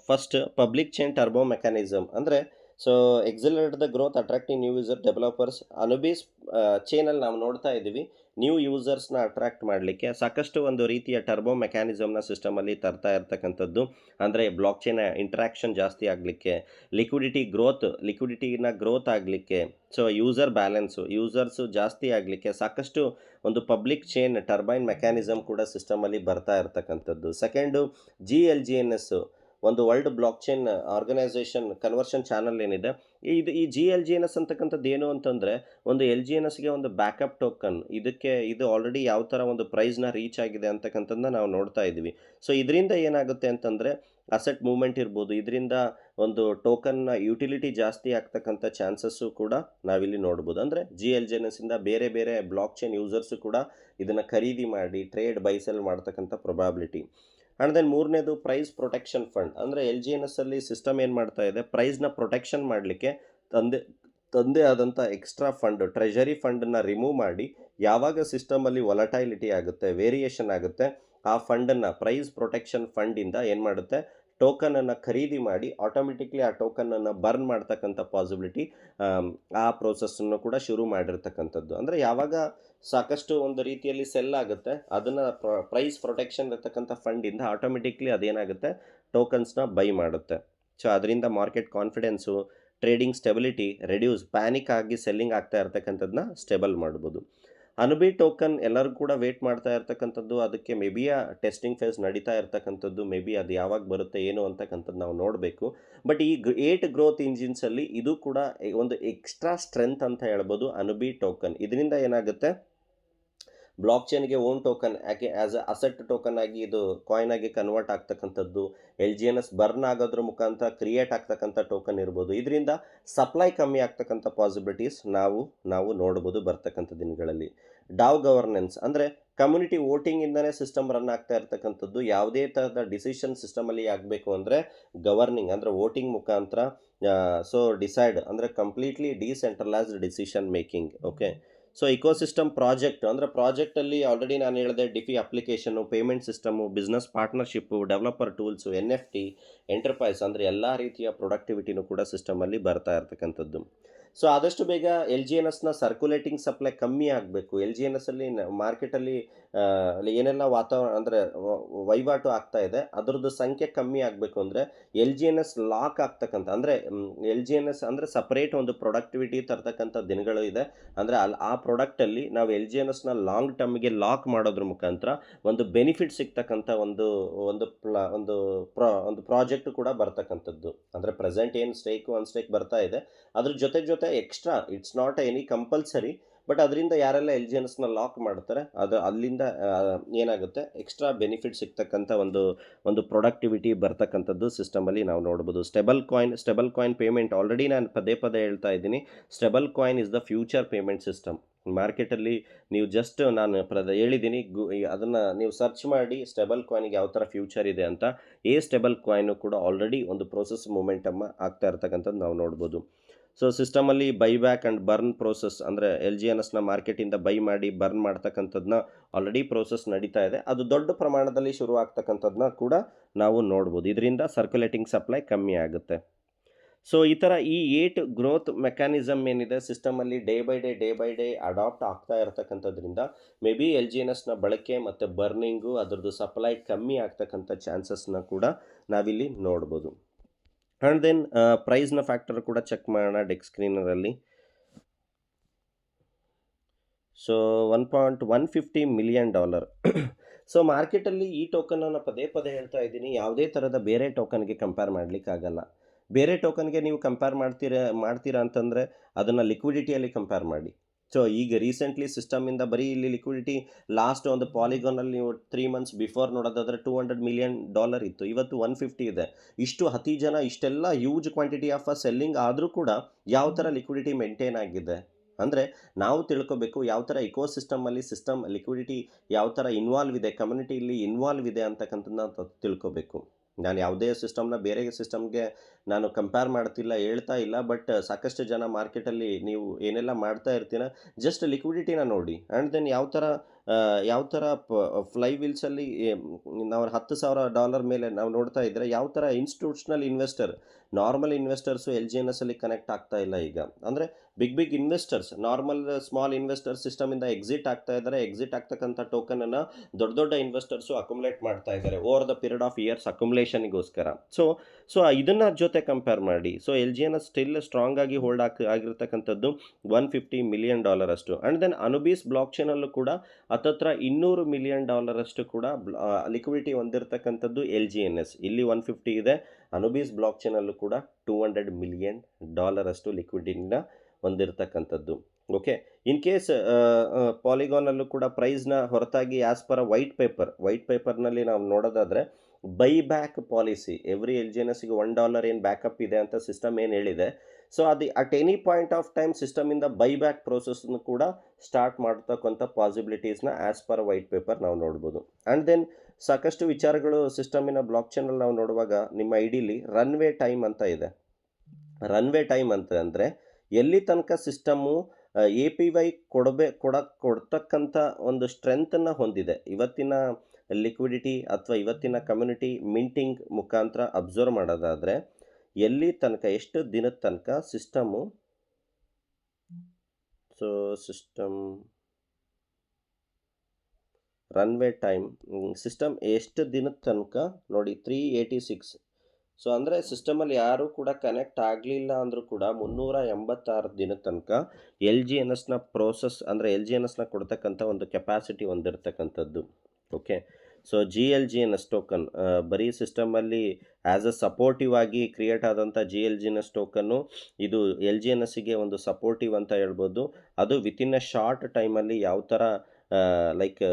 first public chain turbo mechanism ಅಂದರೆ so accelerate the growth attracting new user developers Anubis ಚೈನಲ್ಲಿ ನಾವು ನೋಡ್ತಾ ಇದ್ದೀವಿ ನ್ಯೂ ಯೂಸರ್ಸ್ನ ಅಟ್ರಾಕ್ಟ್ ಮಾಡಲಿಕ್ಕೆ ಸಾಕಷ್ಟು ಒಂದು ರೀತಿಯ ಟರ್ಬೋ ಮೆಕ್ಯಾನಿಸಮ್ನ ಸಿಸ್ಟಮಲ್ಲಿ ತರ್ತಾ ಇರ್ತಕ್ಕಂಥದ್ದು. ಅಂದರೆ ಬ್ಲಾಕ್ ಚೈನ್ ಇಂಟ್ರಾಕ್ಷನ್ ಜಾಸ್ತಿ ಆಗಲಿಕ್ಕೆ, ಲಿಕ್ವಿಡಿಟಿನ ಗ್ರೋತ್ ಆಗಲಿಕ್ಕೆ, ಸೊ ಯೂಸರ್ ಬ್ಯಾಲೆನ್ಸು ಯೂಸರ್ಸು ಜಾಸ್ತಿ ಆಗಲಿಕ್ಕೆ ಸಾಕಷ್ಟು ಒಂದು ಪಬ್ಲಿಕ್ ಚೈನ್ ಟರ್ಬೈನ್ ಮೆಕ್ಯಾನಿಸಮ್ ಕೂಡ ಸಿಸ್ಟಮಲ್ಲಿ ಬರ್ತಾ ಇರ್ತಕ್ಕಂಥದ್ದು. ಸೆಕೆಂಡು GLGNS ಒಂದು world block chain organisation conversion channel ಏನಿದೆ, ಈ GLGNS ಅಂತಕ್ಕಂಥದ್ದು ಏನು ಅಂತಂದರೆ ಒಂದು LGNSಗೆ ಒಂದು ಬ್ಯಾಕಪ್ ಟೋಕನ್. ಇದು ಆಲ್ರೆಡಿ ಯಾವ ಥರ ಒಂದು ಪ್ರೈಸ್ನ ರೀಚ್ ಆಗಿದೆ ಅಂತಕ್ಕಂಥದ್ದನ್ನ ನಾವು ನೋಡ್ತಾ ಇದ್ದೀವಿ. ಸೊ ಇದರಿಂದ ಏನಾಗುತ್ತೆ ಅಂತಂದರೆ ಅಸೆಟ್ ಮೂವ್ಮೆಂಟ್ ಇರ್ಬೋದು, ಇದರಿಂದ ಒಂದು ಟೋಕನ್ನ ಯುಟಿಲಿಟಿ ಜಾಸ್ತಿ ಆಗ್ತಕ್ಕಂಥ ಚಾನ್ಸಸ್ಸು ಕೂಡ ನಾವಿಲ್ಲಿ ನೋಡ್ಬೋದು. ಅಂದರೆ GLGNSಯಿಂದ ಬೇರೆ ಬೇರೆ ಬ್ಲಾಕ್ ಚೈನ್ ಯೂಸರ್ಸು ಕೂಡ ಇದನ್ನು ಖರೀದಿ ಮಾಡಿ ಟ್ರೇಡ್ ಬೈಸೆಲ್ ಮಾಡ್ತಕ್ಕಂಥ ಪ್ರೊಬಾಬಿಲಿಟಿ. ಆ್ಯಂಡ್ ದೆನ್ ಮೂರನೇದು ಪ್ರೈಸ್ ಪ್ರೊಟೆಕ್ಷನ್ ಫಂಡ್. ಅಂದರೆ LGNSಲ್ಲಿ ಸಿಸ್ಟಮ್ ಏನು ಮಾಡ್ತಾ ಇದೆ, ಪ್ರೈಸ್ನ ಪ್ರೊಟೆಕ್ಷನ್ ಮಾಡಲಿಕ್ಕೆ ತಂದೆ ಆದಂಥ ಎಕ್ಸ್ಟ್ರಾ ಫಂಡ್ ಟ್ರೆಷರಿ ಫಂಡನ್ನು ರಿಮೂವ್ ಮಾಡಿ ಯಾವಾಗ ಸಿಸ್ಟಮಲ್ಲಿ ವೊಲಟೈಲಿಟಿ ಆಗುತ್ತೆ, ವೇರಿಯೇಷನ್ ಆಗುತ್ತೆ, ಆ ಫಂಡನ್ನು ಪ್ರೈಸ್ ಪ್ರೊಟೆಕ್ಷನ್ ಫಂಡಿಂದ ಏನು ಮಾಡುತ್ತೆ, ಟೋಕನನ್ನು ಖರೀದಿ ಮಾಡಿ ಆಟೋಮೆಟಿಕ್ಲಿ ಆ ಟೋಕನನ್ನು ಬರ್ನ್ ಮಾಡ್ತಕ್ಕಂಥ ಪಾಸಿಬಿಲಿಟಿ ಆ ಪ್ರೋಸೆಸ್ಸನ್ನು ಕೂಡ ಶುರು ಮಾಡಿರ್ತಕ್ಕಂಥದ್ದು. ಅಂದರೆ ಯಾವಾಗ ಸಾಕಷ್ಟು ಒಂದು ರೀತಿಯಲ್ಲಿ ಸೆಲ್ ಆಗುತ್ತೆ, ಅದನ್ನು ಪ್ರೈಸ್ ಪ್ರೊಟೆಕ್ಷನ್ ಇರ್ತಕ್ಕಂಥ ಫಂಡಿಂದ ಆಟೋಮೆಟಿಕ್ಲಿ ಅದೇನಾಗುತ್ತೆ, ಟೋಕನ್ಸ್ನ ಬೈ ಮಾಡುತ್ತೆ. ಸೊ ಅದರಿಂದ market confidence, trading stability reduce, panic ಆಗಿ ಸೆಲ್ಲಿಂಗ್ ಆಗ್ತಾ ಇರ್ತಕ್ಕಂಥದ್ದನ್ನ ಸ್ಟೆಬಲ್ ಮಾಡ್ಬೋದು. ಅನುಬಿ ಟೋಕನ್ ಎಲ್ಲರೂ ಕೂಡ ವೇಟ್ ಮಾಡ್ತಾ ಇರ್ತಕ್ಕಂಥದ್ದು, ಅದಕ್ಕೆ ಮೇ ಬಿ ಟೆಸ್ಟಿಂಗ್ ಫೇಸ್ ನಡೀತಾ ಇರ್ತಕ್ಕಂಥದ್ದು, ಮೇ ಬಿ ಅದು ಯಾವಾಗ ಬರುತ್ತೆ ಏನು ಅಂತಕ್ಕಂಥದ್ದು ನಾವು ನೋಡಬೇಕು. ಬಟ್ ಈ 8 ಗ್ರೋತ್ ಇಂಜಿನ್ಸಲ್ಲಿ ಇದು ಕೂಡ ಒಂದು ಎಕ್ಸ್ಟ್ರಾ ಸ್ಟ್ರೆಂತ್ ಅಂತ ಹೇಳ್ಬೋದು ಅನುಬಿ ಟೋಕನ್. ಇದರಿಂದ ಏನಾಗುತ್ತೆ, ಬ್ಲಾಕ್ ಚೈನ್ಗೆ ಓನ್ ಟೋಕನ್ ಯಾಕೆ ಆ್ಯಸ್ ಅ ಅಸೆಟ್ ಟೋಕನ್ ಆಗಿ ಇದು ಕಾಯಿನ್ ಆಗಿ ಕನ್ವರ್ಟ್ ಆಗ್ತಕ್ಕಂಥದ್ದು, LGNS ಬರ್ನ್ ಆಗೋದ್ರ ಮುಖಾಂತರ ಕ್ರಿಯೇಟ್ ಆಗ್ತಕ್ಕಂಥ ಟೋಕನ್ ಇರ್ಬೋದು. ಇದರಿಂದ ಸಪ್ಲೈ ಕಮ್ಮಿ ಆಗ್ತಕ್ಕಂಥ ಪಾಸಿಬಿಲಿಟೀಸ್ ನಾವು ನೋಡ್ಬೋದು ಬರ್ತಕ್ಕಂಥ ದಿನಗಳಲ್ಲಿ. ಡಾವ್ ಗವರ್ನೆನ್ಸ್ ಅಂದರೆ ಕಮ್ಯುನಿಟಿ ವೋಟಿಂಗಿಂದನೇ ಸಿಸ್ಟಮ್ ರನ್ ಆಗ್ತಾ ಇರ್ತಕ್ಕಂಥದ್ದು. ಯಾವುದೇ ಥರದ ಡಿಸಿಷನ್ ಸಿಸ್ಟಮಲ್ಲಿ ಆಗಬೇಕು ಅಂದರೆ ಗವರ್ನಿಂಗ್ ಅಂದರೆ ವೋಟಿಂಗ್ ಮುಖಾಂತರ ಸೊ ಡಿಸೈಡ್ ಅಂದರೆ completely decentralised decision making. Okay, so ecosystem project ಅಂದರೆ ಪ್ರಾಜೆಕ್ಟಲ್ಲಿ ಆಲ್ರೆಡಿ ನಾನು ಹೇಳಿದೆ DeFi application, payment system, business partnership, developer tools, NFT, enterprise ಅಂದರೆ ಎಲ್ಲ ರೀತಿಯ ಪ್ರೊಡಕ್ಟಿವಿಟಿನೂ ಕೂಡ ಸಿಸ್ಟಮಲ್ಲಿ ಬರ್ತಾ ಇರ್ತಕ್ಕಂಥದ್ದು. ಸೊ ಆದಷ್ಟು ಬೇಗ LGNSನ ಸರ್ಕ್ಯುಲೇಟಿಂಗ್ ಸಪ್ಲೈ ಕಮ್ಮಿ ಆಗಬೇಕು. LGNSಲ್ಲಿ ಮಾರ್ಕೆಟಲ್ಲಿ ಏನೆಲ್ಲ ವಾತಾವರಣ ಅಂದರೆ ವಹಿವಾಟು ಆಗ್ತಾ ಇದೆ ಅದರದ್ದು ಸಂಖ್ಯೆ ಕಮ್ಮಿ ಆಗಬೇಕು ಅಂದರೆ LGNS ಲಾಕ್ ಆಗ್ತಕ್ಕಂಥ ಅಂದರೆ LGNS ಅಂದರೆ ಸಪ್ರೇಟ್ ಒಂದು ಪ್ರೊಡಕ್ಟಿವಿಟಿ ತರ್ತಕ್ಕಂಥ ದಿನಗಳು ಇದೆ. ಅಂದರೆ ಆ ಪ್ರಾಡಕ್ಟಲ್ಲಿ ನಾವು LGNSನ ಲಾಂಗ್ ಟರ್ಮ್ಗೆ ಲಾಕ್ ಮಾಡೋದ್ರ ಮುಖಾಂತರ ಒಂದು ಬೆನಿಫಿಟ್ ಸಿಗ್ತಕ್ಕಂಥ ಒಂದು ಪ್ರಾಜೆಕ್ಟ್ ಕೂಡ ಬರ್ತಕ್ಕಂಥದ್ದು. ಅಂದರೆ ಪ್ರೆಸೆಂಟ್ ಏನು ಸ್ಟೇಕು ಅನ್ಸ್ಟೇಕ್ ಬರ್ತಾ ಇದೆ ಅದ್ರ ಜೊತೆ extra it's not any compulsory, but ಅದರಿಂದ ಯಾರೆಲ್ಲ LGNSನ ಲಾಕ್ ಮಾಡ್ತಾರೆ ಅಲ್ಲಿಂದ ಏನಾಗುತ್ತೆ ಎಕ್ಸ್ಟ್ರಾ ಬೆನಿಫಿಟ್ ಸಿಗ್ತಕ್ಕಂಥ ಒಂದು ಪ್ರೊಡಕ್ಟಿವಿಟಿ ಬರ್ತಕ್ಕಂಥದ್ದು ಸಿಸ್ಟಮಲ್ಲಿ ನಾವು ನೋಡ್ಬೋದು. ಸ್ಟೇಬಲ್ ಕಾಯಿನ್ ಪೇಮೆಂಟ್ ಆಲ್ರೆಡಿ ನಾನು ಪದೇ ಹೇಳ್ತಾ ಇದ್ದೀನಿ. Stable coin is the future payment system. ಮಾರ್ಕೆಟಲ್ಲಿ ನೀವು ಜಸ್ಟ್ ನಾನು ಹೇಳಿದ್ದೀನಿ, ಅದನ್ನು ನೀವು ಸರ್ಚ್ ಮಾಡಿ ಸ್ಟೇಬಲ್ ಕಾಯಿನ್ಗೆ ಯಾವ ಥರ ಫ್ಯೂಚರ್ ಇದೆ ಅಂತ. ಸ್ಟೇಬಲ್ ಕಾಯಿನು ಕೂಡ ಆಲ್ರೆಡಿ ಒಂದು ಪ್ರೋಸೆಸ್ ಮೂಮೆಂಟಮ್ಮ ಆಗ್ತಾ ಇರ್ತಕ್ಕಂಥದ್ದು ನಾವು ನೋಡ್ಬೋದು. ಸೊ ಸಿಸ್ಟಮಲ್ಲಿ ಬೈಬ್ಯಾಕ್ ಆ್ಯಂಡ್ ಬರ್ನ್ ಪ್ರೋಸೆಸ್ ಅಂದರೆ LGNSನ ಮಾರ್ಕೆಟಿಂದ ಬೈ ಮಾಡಿ ಬರ್ನ್ ಮಾಡ್ತಕ್ಕಂಥದ್ದನ್ನ ಆಲ್ರೆಡಿ ಪ್ರೋಸೆಸ್ ನಡೀತಾ ಇದೆ. ಅದು ದೊಡ್ಡ ಪ್ರಮಾಣದಲ್ಲಿ ಶುರು ಆಗ್ತಕ್ಕಂಥದ್ದನ್ನ ಕೂಡ ನಾವು ನೋಡ್ಬೋದು. ಇದರಿಂದ ಸರ್ಕ್ಯುಲೇಟಿಂಗ್ ಸಪ್ಲೈ ಕಮ್ಮಿ ಆಗುತ್ತೆ. ಸೊ ಈ ಥರ ಈ 8 ಗ್ರೋತ್ ಮೆಕ್ಯಾನಿಸಮ್ ಏನಿದೆ ಸಿಸ್ಟಮಲ್ಲಿ ಡೇ ಬೈ ಡೇ ಅಡಾಪ್ಟ್ ಆಗ್ತಾ ಇರತಕ್ಕಂಥದ್ರಿಂದ ಮೇ ಬಿ LGNSನ ಬಳಕೆ ಮತ್ತು ಬರ್ನಿಂಗು ಅದರದ್ದು ಸಪ್ಲೈ ಕಮ್ಮಿ ಆಗ್ತಕ್ಕಂಥ ಚಾನ್ಸಸ್ನ ಕೂಡ ನಾವಿಲ್ಲಿ ನೋಡ್ಬೋದು. ಆ್ಯಂಡ್ ದೆನ್ ಪ್ರೈಸ್ನ ಫ್ಯಾಕ್ಟರ್ ಕೂಡ ಚೆಕ್ ಮಾಡೋಣ ಡೆಕ್ ಸ್ಕ್ರೀನರಲ್ಲಿ. So $1.150 million. ಸೊ ಮಾರ್ಕೆಟಲ್ಲಿ ಈ ಟೋಕನನ್ನು ಪದೇ ಹೇಳ್ತಾ ಇದ್ದೀನಿ, ಯಾವುದೇ ಥರದ ಬೇರೆ ಟೋಕನ್ಗೆ ಕಂಪೇರ್ ಮಾಡಲಿಕ್ಕಾಗಲ್ಲ. ಬೇರೆ ಟೋಕನ್ಗೆ ನೀವು ಕಂಪೇರ್ ಮಾಡ್ತೀರಾ ಅಂತಂದರೆ ಅದನ್ನು ಲಿಕ್ವಿಡಿಟಿಯಲ್ಲಿ ಕಂಪೇರ್ ಮಾಡಿ. ಸೊ ಈಗ ರೀಸೆಂಟ್ಲಿ ಸಿಸ್ಟಮಿಂದ ಬರೀ ಇಲ್ಲಿ ಲಿಕ್ವಿಡಿಟಿ ಲಾಸ್ಟ್ ಒಂದು ಪಾಲಿಗಾನಲ್ಲಿ ನೀವು 3 months ಬಿಫೋರ್ ನೋಡೋದಾದರೆ $200 million ಇತ್ತು, ಇವತ್ತು 150 ಇದೆ. ಇಷ್ಟು ಅತಿ ಜನ ಇಷ್ಟೆಲ್ಲ ಹ್ಯೂಜ್ ಕ್ವಾಂಟಿಟಿ ಆಫ್ ಸೆಲ್ಲಿಂಗ್ ಆದರೂ ಕೂಡ ಯಾವ ಥರ ಲಿಕ್ವಿಡಿಟಿ ಮೇಂಟೈನ್ ಆಗಿದೆ ಅಂದರೆ ನಾವು ತಿಳ್ಕೊಬೇಕು ಯಾವ ಥರ ಇಕೋಸಿಸ್ಟಮಲ್ಲಿ ಸಿಸ್ಟಮ್ ಲಿಕ್ವಿಡಿಟಿ ಯಾವ ಥರ ಇನ್ವಾಲ್ವ್ ಇದೆ, ಕಮ್ಯುನಿಟಿಯಲ್ಲಿ ಇನ್ವಾಲ್ವ್ ಇದೆ ಅಂತಕ್ಕಂಥದ್ದನ್ನ ತಿಳ್ಕೊಬೇಕು. ನಾನು ಯಾವುದೇ ಸಿಸ್ಟಮ್ನ ಬೇರೆ ಸಿಸ್ಟಮ್ಗೆ ನಾನು ಕಂಪೇರ್ ಮಾಡ್ತಿಲ್ಲ, ಹೇಳ್ತಾ ಇಲ್ಲ. ಬಟ್ ಸಾಕಷ್ಟು ಜನ ಮಾರ್ಕೆಟಲ್ಲಿ ನೀವು ಏನೆಲ್ಲ ಮಾಡ್ತಾ ಇರ್ತೀರ, ಜಸ್ಟ್ ಲಿಕ್ವಿಡಿಟಿನ ನೋಡಿ. ಆ್ಯಂಡ್ ದೆನ್ ಯಾವ ಥರ ಫ್ಲೈ ವೀಲ್ಸಲ್ಲಿ ನಾವು $10,000 ಮೇಲೆ ನಾವು ನೋಡ್ತಾ ಇದ್ದರೆ ಯಾವ ಥರ ಇನ್ಸ್ಟಿಟ್ಯೂಷನಲ್ ಇನ್ವೆಸ್ಟರ್, ನಾರ್ಮಲ್ ಇನ್ವೆಸ್ಟರ್ಸು LGNSಲ್ಲಿ ಕನೆಕ್ಟ್ ಆಗ್ತಾ ಇಲ್ಲ ಈಗ. ಅಂದರೆ big investors, normal small investor ಸಿಸ್ಟಮಿಂದ ಎಕ್ಸಿಟ್ ಆಗ್ತಾ ಇದ್ದಾರೆ. ಎಕ್ಸಿಟ್ ಆಗ್ತಕ್ಕಂಥ ಟೋಕನನ್ನು ದೊಡ್ಡ ಅಕ್ಯುಮುಲೇಟ್ ಮಾಡ್ತಾ ಇದ್ದಾರೆ over the period of years ಅಕ್ಯುಮುಲೇಷನ್ಗೋಸ್ಕರ. ಸೊ ಸೊ ಇದನ್ನ ಜೊತೆ ಕಂಪೇರ್ ಮಾಡಿ. ಸೊ LGNS ಸ್ಟಿಲ್ ಸ್ಟ್ರಾಂಗ್ ಆಗಿ ಹೋಲ್ಡ್ ಆಗಿರ್ತಕ್ಕಂಥದ್ದು $150 million ಅಷ್ಟು. ಆ್ಯಂಡ್ ದೆನ್ ಅನುಬೀಸ್ ಬ್ಲಾಕ್ ಚೈನಲ್ಲೂ ಕೂಡ ಹತ್ತತ್ರ $200 million ಅಷ್ಟು ಕೂಡ ಲಿಕ್ವಿಡಿಟಿ ಹೊಂದಿರತಕ್ಕಂಥದ್ದು LGNS. ಇಲ್ಲಿ 150 ಇದೆ, ಅನುಬೀಸ್ ಬ್ಲಾಕ್ ಚೈನಲ್ಲೂ ಕೂಡ $200 million ಅಷ್ಟು ಲಿಕ್ವಿಡಿಟಿನ ಹೊಂದಿರತಕ್ಕಂಥದ್ದು. ಓಕೆ, ಇನ್ ಕೇಸ್ ಪಾಲಿಗಾನಲ್ಲೂ ಕೂಡ ಪ್ರೈಸ್ನ ಹೊರತಾಗಿ ಆ್ಯಸ್ ಪರ್ ವೈಟ್ ಪೇಪರ್ನಲ್ಲಿ ನಾವು ನೋಡೋದಾದರೆ ಬೈ ಬ್ಯಾಕ್ ಪಾಲಿಸಿ ಎವ್ರಿ LGNSಗೆ $1 ಏನು ಬ್ಯಾಕಪ್ ಇದೆ ಅಂತ ಸಿಸ್ಟಮ್ ಏನು ಹೇಳಿದೆ. ಸೊ ಅದು at any point of time ಸಿಸ್ಟಮಿಂದ ಬೈ ಬ್ಯಾಕ್ ಪ್ರೋಸೆಸ್ನು ಕೂಡ ಸ್ಟಾರ್ಟ್ ಮಾಡ್ತಕ್ಕಂಥ ಪಾಸಿಬಿಲಿಟೀಸ್ನ ಆ್ಯಸ್ ಪರ್ ವೈಟ್ ಪೇಪರ್ ನಾವು ನೋಡ್ಬೋದು. ಆ್ಯಂಡ್ ದೆನ್ ಸಾಕಷ್ಟು ವಿಚಾರಗಳು ಸಿಸ್ಟಮಿನ ಬ್ಲಾಕ್ ಚೈನಲ್ಲಿ ನಾವು ನೋಡುವಾಗ ನಿಮ್ಮ ಐಡಿಲಿ ರನ್ವೇ ಟೈಮ್ ಅಂತ ಇದೆ. ರನ್ವೇ ಟೈಮ್ ಅಂತ ಅಂದರೆ ಎಲ್ಲಿ ತನಕ ಸಿಸ್ಟಮ್ಮು APY ಕೊಡ್ತಕ್ಕಂಥ ಒಂದು ಸ್ಟ್ರೆಂತನ್ನು ಹೊಂದಿದೆ. ಇವತ್ತಿನ ಲಿಕ್ವಿಡಿಟಿ ಅಥವಾ ಇವತ್ತಿನ ಕಮ್ಯುನಿಟಿ ಮಿಂಟಿಂಗ್ ಮುಖಾಂತರ ಅಬ್ಸರ್ವ್ ಮಾಡೋದಾದರೆ ಎಲ್ಲಿ ತನಕ, ಎಷ್ಟು ದಿನದ ತನಕ ಸಿಸ್ಟಮ್ ರನ್ವೇ ಟೈಮ್ ಸಿಸ್ಟಮ್ ಎಷ್ಟು ದಿನದ ತನಕ ನೋಡಿ 386. ಸೊ ಅಂದರೆ ಸಿಸ್ಟಮಲ್ಲಿ ಯಾರೂ ಕೂಡ ಕನೆಕ್ಟ್ ಆಗಲಿಲ್ಲ ಅಂದರೂ ಕೂಡ 386 ದಿನದ ತನಕ LGNSನ ಪ್ರೋಸೆಸ್ ಅಂದರೆ LGNSನ ಕೊಡ್ತಕ್ಕಂಥ ಒಂದು ಕೆಪಾಸಿಟಿ ಹೊಂದಿರತಕ್ಕಂಥದ್ದು. ಓಕೆ, ಸೊ GLGNS ಟೋಕನ್ ಬರೀ ಸಿಸ್ಟಮಲ್ಲಿ ಆ್ಯಸ್ ಅ ಸಪೋರ್ಟಿವ್ ಆಗಿ ಕ್ರಿಯೇಟ್ ಆದಂಥ GLGNS ಟೋಕನ್ನು ಇದು LGNSಗೆ ಒಂದು ಸಪೋರ್ಟಿವ್ ಅಂತ ಹೇಳ್ಬೋದು. ಅದು ವಿತಿನ್ ಅ ಶಾರ್ಟ್ ಟೈಮಲ್ಲಿ ಯಾವ ಥರ ಲೈಕ್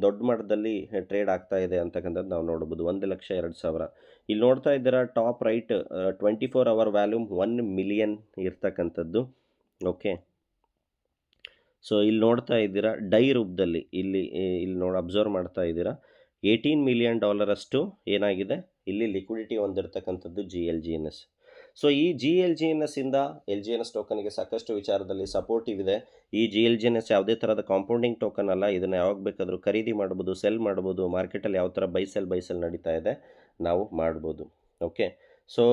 ದೊಡ್ಡ ಮಟ್ಟದಲ್ಲಿ ಟ್ರೇಡ್ ಆಗ್ತಾ ಇದೆ ಅಂತಕ್ಕಂಥದ್ದು ನಾವು ನೋಡ್ಬೋದು. 1,02,000. ಇಲ್ಲಿ ನೋಡ್ತಾ ಇದ್ದೀರಾ top right 24 hour volume 1 million ಇರ್ತಕ್ಕಂಥದ್ದು. ಓಕೆ, ಸೊ ಇಲ್ಲಿ ನೋಡ್ತಾ ಇದ್ದೀರಾ ಡೈ ರೂಪದಲ್ಲಿ ಇಲ್ಲಿ ಅಬ್ಸರ್ವ್ ಮಾಡ್ತಾ ಇದ್ದೀರಾ $18 million ಅಷ್ಟು ಏನಾಗಿದೆ ಇಲ್ಲಿ ಲಿಕ್ವಿಡಿಟಿ ಹೊಂದಿರತಕ್ಕಂಥದ್ದು GLGNS. ಸೊ ಈ GLGNSಯಿಂದ LGNS ಟೋಕನ್ಗೆ ಸಾಕಷ್ಟು ವಿಚಾರದಲ್ಲಿ ಸಪೋರ್ಟಿವ್ ಇದೆ. ಈ GLGNS ಯಾವುದೇ ಥರದ ಕಾಂಪೌಂಡಿಂಗ್ ಟೋಕನ್ ಅಲ್ಲ. ಇದನ್ನು ಯಾವಾಗ ಬೇಕಾದರೂ ಖರೀದಿ ಮಾಡ್ಬೋದು, ಸೆಲ್ ಮಾಡ್ಬೋದು. ಮಾರ್ಕೆಟಲ್ಲಿ ಯಾವ ಥರ ಬೈ ಸೆಲ್ ನಡೀತಾ ಇದೆ ನಾವು ಮಾಡ್ಬೋದು. ಓಕೆ, ಸೊ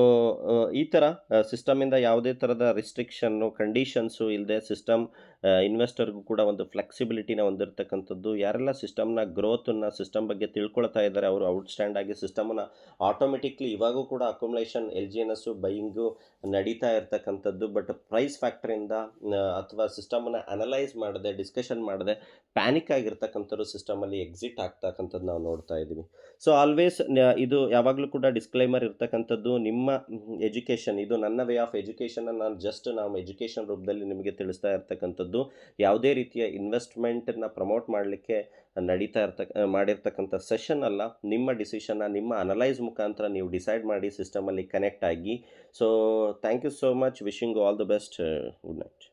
ಈ ಥರ ಸಿಸ್ಟಮಿಂದ ಯಾವುದೇ ಥರದ ರಿಸ್ಟ್ರಿಕ್ಷನ್ನು ಕಂಡೀಷನ್ಸು ಇಲ್ಲದೆ ಸಿಸ್ಟಮ್ ಇನ್ವೆಸ್ಟರ್ಗೂ ಕೂಡ ಒಂದು ಫ್ಲೆಕ್ಸಿಬಿಲಿಟಿನ ಹೊಂದಿರತಕ್ಕಂಥದ್ದು. ಯಾರೆಲ್ಲ ಸಿಸ್ಟಮ್ನ ಗ್ರೋತನ್ನು ಸಿಸ್ಟಮ್ ಬಗ್ಗೆ ತಿಳ್ಕೊಳ್ತಾ ಇದ್ದಾರೆ ಅವರು ಔಟ್ಸ್ಟ್ಯಾಂಡ್ ಆಗಿ ಸಿಸ್ಟಮನ್ನು ಆಟೋಮೆಟಿಕ್ಲಿ ಇವಾಗೂ ಕೂಡ ಅಕ್ಯುಮುಲೇಷನ್ LGNSಸು ಬೈಯಿಂಗು ನಡೀತಾ ಇರ್ತಕ್ಕಂಥದ್ದು. ಬಟ್ ಪ್ರೈಸ್ ಫ್ಯಾಕ್ಟ್ರಿಂದ ಅಥವಾ ಸಿಸ್ಟಮನ್ನು ಅನಲೈಸ್ ಮಾಡದೆ, ಡಿಸ್ಕಷನ್ ಮಾಡದೆ ಪ್ಯಾನಿಕ್ ಆಗಿರ್ತಕ್ಕಂಥವ್ರು ಸಿಸ್ಟಮಲ್ಲಿ ಎಕ್ಸಿಟ್ ಆಗ್ತಕ್ಕಂಥದ್ದು ನಾವು ನೋಡ್ತಾ ಇದ್ದೀವಿ. ಸೊ ಆಲ್ವೇಸ್ ಇದು ಯಾವಾಗಲೂ ಕೂಡ ಡಿಸ್ಕ್ಲೈಮರ್ ಇರ್ತಕ್ಕಂಥದ್ದು, ನಿಮ್ಮ ಎಜುಕೇಷನ್ ಇದು ನನ್ನ ವೇ ಆಫ್ ಎಜುಕೇಷನ್ನ ನಾವು ಎಜುಕೇಷನ್ ರೂಪದಲ್ಲಿ ನಿಮಗೆ ತಿಳಿಸ್ತಾ ಇರ್ತಕ್ಕಂಥದ್ದು. ಯಾವುದೇ ರೀತಿಯ ಇನ್ವೆಸ್ಟ್ಮೆಂಟನ್ನು ಪ್ರಮೋಟ್ ಮಾಡಲಿಕ್ಕೆ ಮಾಡಿರ್ತಕ್ಕಂಥ ಸೆಷನ್ ಅಲ್ಲ. ನಿಮ್ಮ ಡಿಸಿಷನ್ನ ನಿಮ್ಮ ಅನಲೈಸ್ ಮುಖಾಂತರ ನೀವು ಡಿಸೈಡ್ ಮಾಡಿ ಸಿಸ್ಟಮಲ್ಲಿ ಕನೆಕ್ಟ್ ಆಗಿ. So thank you so much. Wishing all the best. Good night.